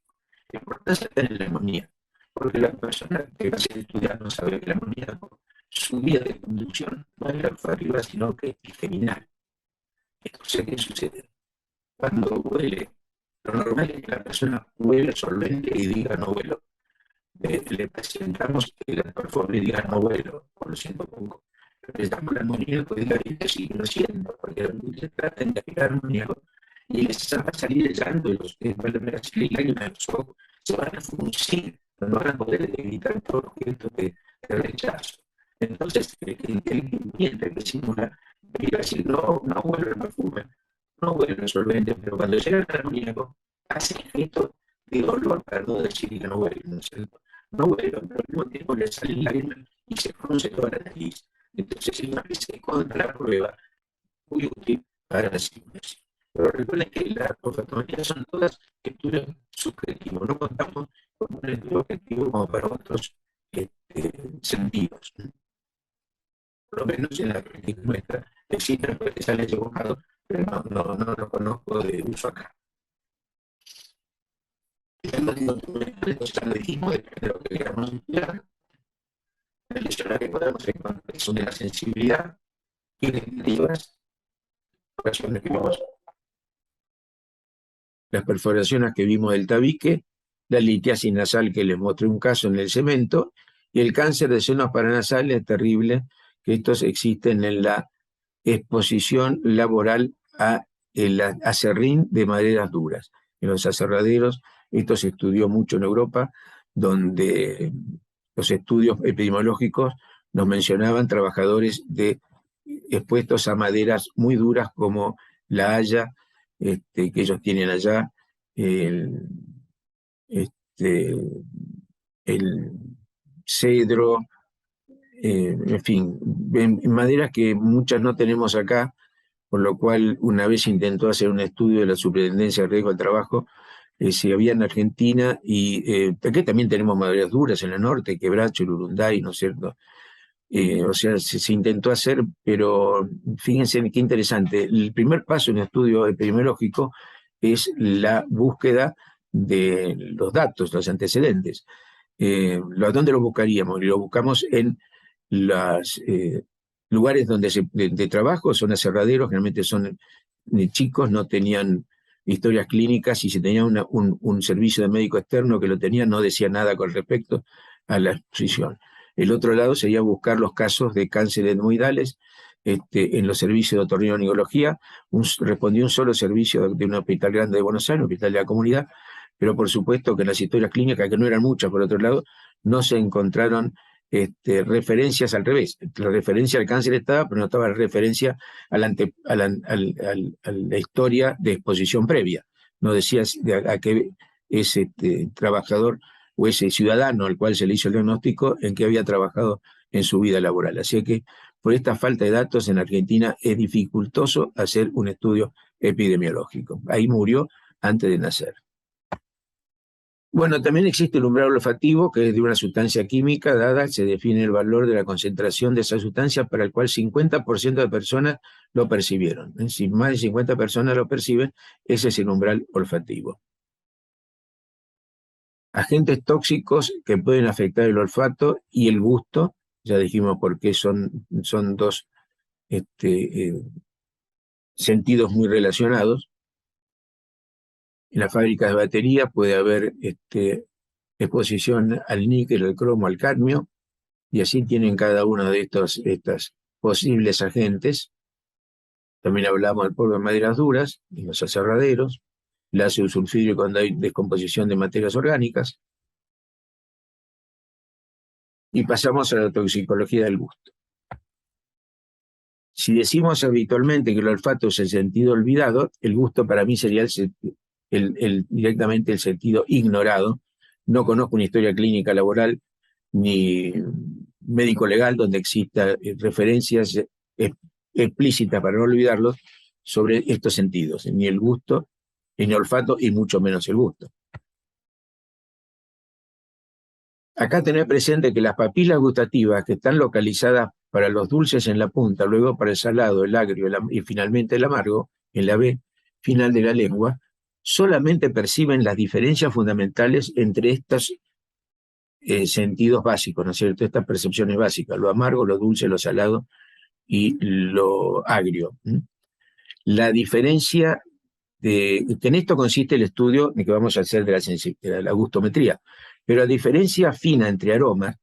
A: La importancia está en el amoníaco, porque la persona que va a ser estudiada no sabe que el amoníaco, su vía de conducción no es la olfativa, sino que es trigeminal. Entonces, ¿qué sucede? Cuando huele, lo normal es que la persona huele solvente y diga no huelo. Le presentamos que la persona diga no huelo, por lo siento poco. Le presentamos el amoníaco y diga sí, lo siento, porque se trata de aspirar amoníaco y les va a salir el llanto y los lágrimas de los ojos se van a fruncir, no van a poder evitar todos los gestos de rechazo. Entonces, el miente que simula, iba a decir, no huelo el perfume, no huelo el solvente, pero cuando llega el amoníaco, hace el gesto de dolor para no decir que no huelo, no huelo, pero al mismo tiempo le sale el lágrima y se frunce toda la nariz. Entonces, es una especie de contraprueba muy útil para la simulación. Pero recuerden que las olfatometrías son todas estudios subjetivos, no contamos con un estudio objetivo como para otros sentidos. Por lo menos en la práctica nuestra existen que sale equivocado, pero no lo conozco de uso acá. Entonces, ya lo dijimos, depende de lo que queramos estudiar. El lesionario que podemos encontrar son de la sensibilidad y definitivas ocasiones que vamos. Las perforaciones que vimos del tabique, la litiasis nasal que les mostré un caso en el cemento, y el cáncer de senos paranasales es terrible, que estos existen en la exposición laboral a el acerrín de maderas duras. En los aserraderos, esto se estudió mucho en Europa, donde los estudios epidemiológicos nos mencionaban trabajadores expuestos a maderas muy duras como la haya, que ellos tienen allá, el cedro, en fin, maderas que muchas no tenemos acá, por lo cual una vez intentó hacer un estudio de la Superintendencia de Riesgo del Trabajo, si había en Argentina, y aquí también tenemos maderas duras en el norte, Quebracho, el Urunday, ¿no es cierto? O sea, se intentó hacer, pero fíjense qué interesante. El primer paso en el estudio epidemiológico es la búsqueda de los datos, los antecedentes. ¿Dónde lo buscaríamos? Lo buscamos en los lugares donde de trabajo, son aserraderos, generalmente son chicos, no tenían historias clínicas, y si tenía un servicio de médico externo que lo tenía, no decía nada con respecto a la exposición. El otro lado sería buscar los casos de cáncer etmoidales en los servicios de otorrinolaringología. Respondió un solo servicio de un hospital grande de Buenos Aires, un hospital de la comunidad, pero por supuesto que en las historias clínicas, que no eran muchas por otro lado, no se encontraron referencias al revés. La referencia al cáncer estaba, pero no estaba la referencia a la historia de exposición previa. No decía a qué ese trabajador o ese ciudadano al cual se le hizo el diagnóstico en que había trabajado en su vida laboral. Así que por esta falta de datos en Argentina es dificultoso hacer un estudio epidemiológico. Ahí murió antes de nacer. Bueno, también existe el umbral olfativo, que es de una sustancia química dada, se define el valor de la concentración de esa sustancia para el cual 50% de personas lo percibieron. Si más de 50 personas lo perciben, ese es el umbral olfativo. Agentes tóxicos que pueden afectar el olfato y el gusto, ya dijimos por qué son dos sentidos muy relacionados. En las fábricas de baterías puede haber exposición al níquel, al cromo, al cadmio, y así tienen cada uno de estos posibles agentes. También hablamos del polvo de maderas duras, en los aserraderos, el ácido sulfúrico cuando hay descomposición de materias orgánicas. Y pasamos a la toxicología del gusto. Si decimos habitualmente que el olfato es el sentido olvidado, el gusto para mí sería directamente el sentido ignorado. No conozco una historia clínica laboral ni médico-legal donde exista referencias explícitas para no olvidarlos sobre estos sentidos, ni el gusto, ni el olfato y mucho menos el gusto. Acá tener presente que las papilas gustativas que están localizadas para los dulces en la punta, luego para el salado, el agrio y finalmente el amargo, en la B final de la lengua, solamente perciben las diferencias fundamentales entre estos sentidos básicos, ¿no es cierto? Estas percepciones básicas, lo amargo, lo dulce, lo salado y lo agrio. La diferencia que en esto consiste el estudio que vamos a hacer de la gustometría, pero la diferencia fina entre aromas,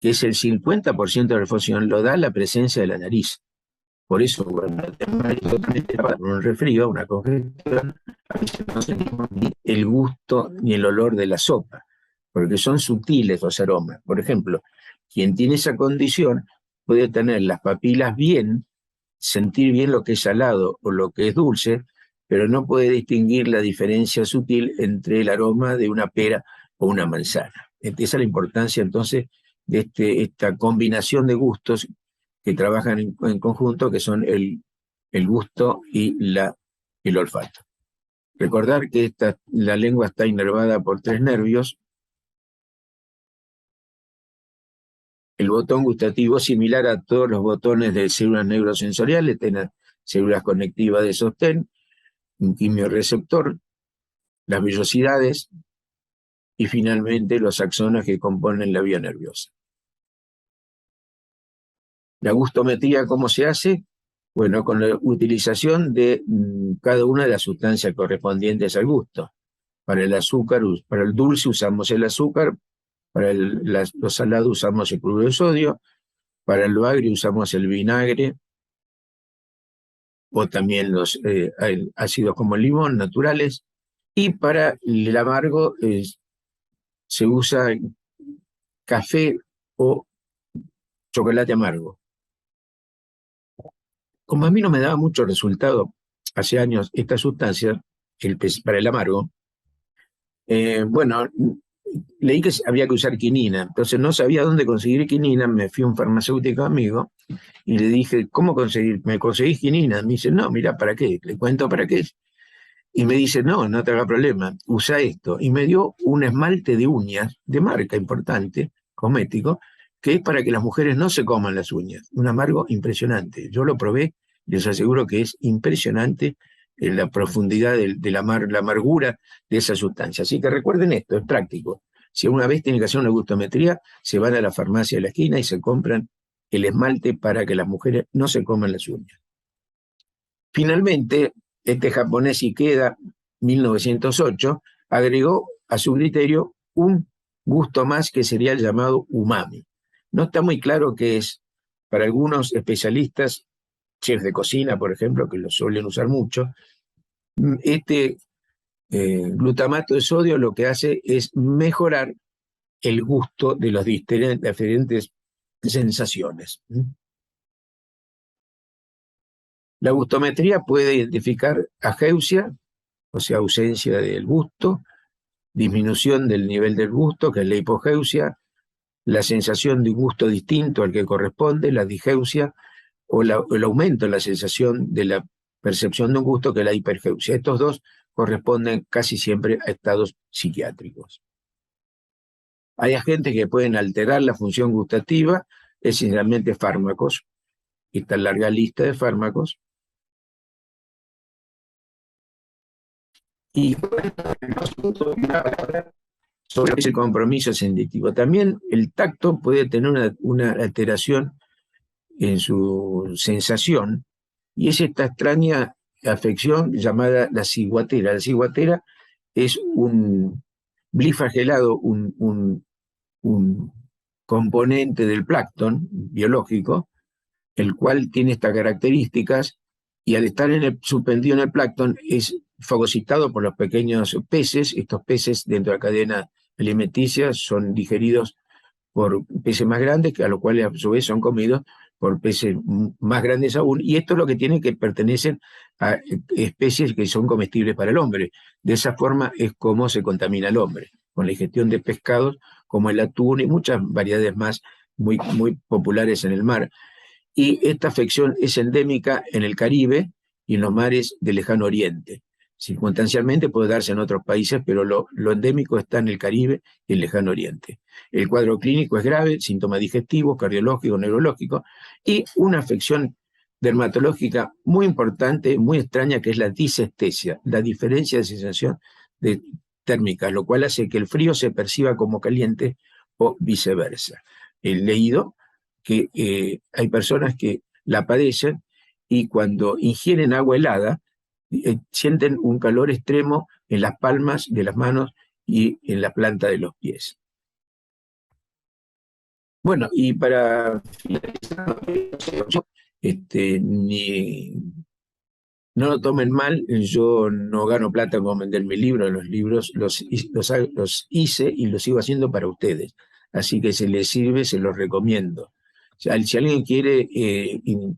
A: que es el 50% de la olfacción, lo da la presencia de la nariz. Por eso, cuando tenemos un resfrío, una congestión, a veces no sentimos ni el gusto ni el olor de la sopa, porque son sutiles los aromas. Por ejemplo, quien tiene esa condición puede tener las papilas bien, sentir bien lo que es salado o lo que es dulce, pero no puede distinguir la diferencia sutil entre el aroma de una pera o una manzana. Esa es la importancia entonces de esta combinación de gustos que trabajan en conjunto, que son el gusto y el olfato. Recordar que la lengua está inervada por 3 nervios. El botón gustativo, similar a todos los botones de células neurosensoriales, tiene células conectivas de sostén, un quimiorreceptor, las vellosidades y finalmente los axones que componen la vía nerviosa. La gustometría, ¿cómo se hace? Bueno, con la utilización de cada una de las sustancias correspondientes al gusto. Para el azúcar, para el dulce usamos el azúcar, para los salados usamos el cloruro de sodio, para el agrio usamos el vinagre, o también los ácidos como el limón naturales, y para el amargo se usa café o chocolate amargo. Como a mí no me daba mucho resultado hace años esta sustancia, para el amargo, bueno, leí que había que usar quinina, entonces no sabía dónde conseguir quinina, me fui a un farmacéutico amigo y le dije, ¿cómo conseguir? ¿Me conseguís quinina? Me dice, no, mira, ¿para qué? Le cuento para qué. Y me dice, no te haga problema, usa esto. Y me dio un esmalte de uñas, de marca importante, cosmético, que es para que las mujeres no se coman las uñas. Un amargo impresionante. Yo lo probé, les aseguro que es impresionante la profundidad de la amargura de esa sustancia. Así que recuerden esto, es práctico. Si una vez tienen que hacer una gustometría, se van a la farmacia de la esquina y se compran el esmalte para que las mujeres no se coman las uñas. Finalmente, japonés Ikeda, 1908, agregó a su criterio un gusto más que sería el llamado umami. No está muy claro qué es. Para algunos especialistas, chefs de cocina, por ejemplo, que lo suelen usar mucho, glutamato de sodio lo que hace es mejorar el gusto de las diferentes sensaciones. La gustometría puede identificar ageusia, o sea, ausencia del gusto, disminución del nivel del gusto, que es la hipogeusia, la sensación de un gusto distinto al que corresponde, la digeusia, o el aumento en la sensación de la percepción de un gusto, que es la hipergeusia. Estos dos corresponden casi siempre a estados psiquiátricos. Hay agentes que pueden alterar la función gustativa, esencialmente fármacos. Esta larga lista de fármacos. Y sobre ese compromiso sensitivo. También el tacto puede tener una alteración en su sensación, y es esta extraña afección llamada la ciguatera. La ciguatera es un bliflagelado, un componente del plancton biológico, el cual tiene estas características, y al estar suspendido en el plancton es fagocitado por los pequeños peces. Estos peces dentro de la cadena alimenticia son digeridos por peces más grandes, que a los cuales a su vez son comidos por peces más grandes aún, y esto es lo que tiene que pertenecen a especies que son comestibles para el hombre. De esa forma es como se contamina el hombre, con la ingestión de pescados como el atún y muchas variedades más muy, muy populares en el mar. Y esta afección es endémica en el Caribe y en los mares del Lejano Oriente. Circunstancialmente puede darse en otros países, pero lo endémico está en el Caribe y el Lejano Oriente. El cuadro clínico es grave, síntomas digestivos, cardiológicos, neurológicos, y una afección dermatológica muy importante, muy extraña, que es la disestesia, la diferencia de sensación térmica, lo cual hace que el frío se perciba como caliente o viceversa. He leído que hay personas que la padecen y cuando ingieren agua helada, sienten un calor extremo en las palmas de las manos y en la planta de los pies. Bueno, y para finalizar, no lo tomen mal, yo no gano plata con vender mi libro, los libros los hice y los sigo haciendo para ustedes, así que si les sirve, se los recomiendo. Si alguien quiere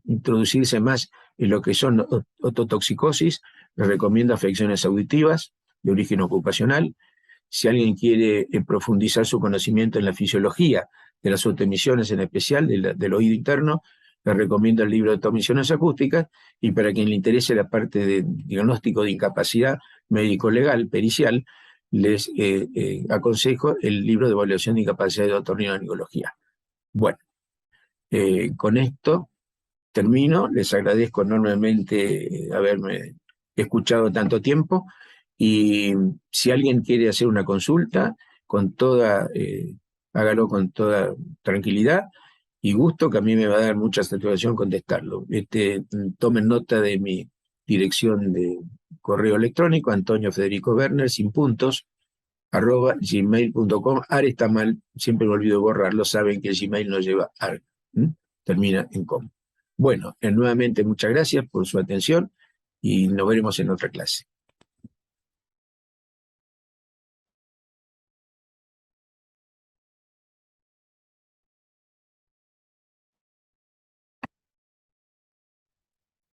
A: introducirse más en lo que son ototoxicosis, les recomiendo afecciones auditivas de origen ocupacional. Si alguien quiere profundizar su conocimiento en la fisiología de las autoemisiones, en especial del oído interno, les recomiendo el libro de autoemisiones acústicas, y para quien le interese la parte de diagnóstico de incapacidad médico-legal, pericial, les aconsejo el libro de evaluación de incapacidad de otorrinolaringología. Bueno, con esto termino. Les agradezco enormemente haberme escuchado tanto tiempo, y si alguien quiere hacer una consulta, hágalo con toda tranquilidad y gusto, que a mí me va a dar mucha satisfacción contestarlo. Tomen nota de mi dirección de correo electrónico, Antonio Federico Werner, sin puntos, @gmail.com. Ar está mal, siempre me olvido borrarlo, saben que el Gmail no lleva ar, termina en com. Bueno, nuevamente muchas gracias por su atención y nos veremos en otra clase.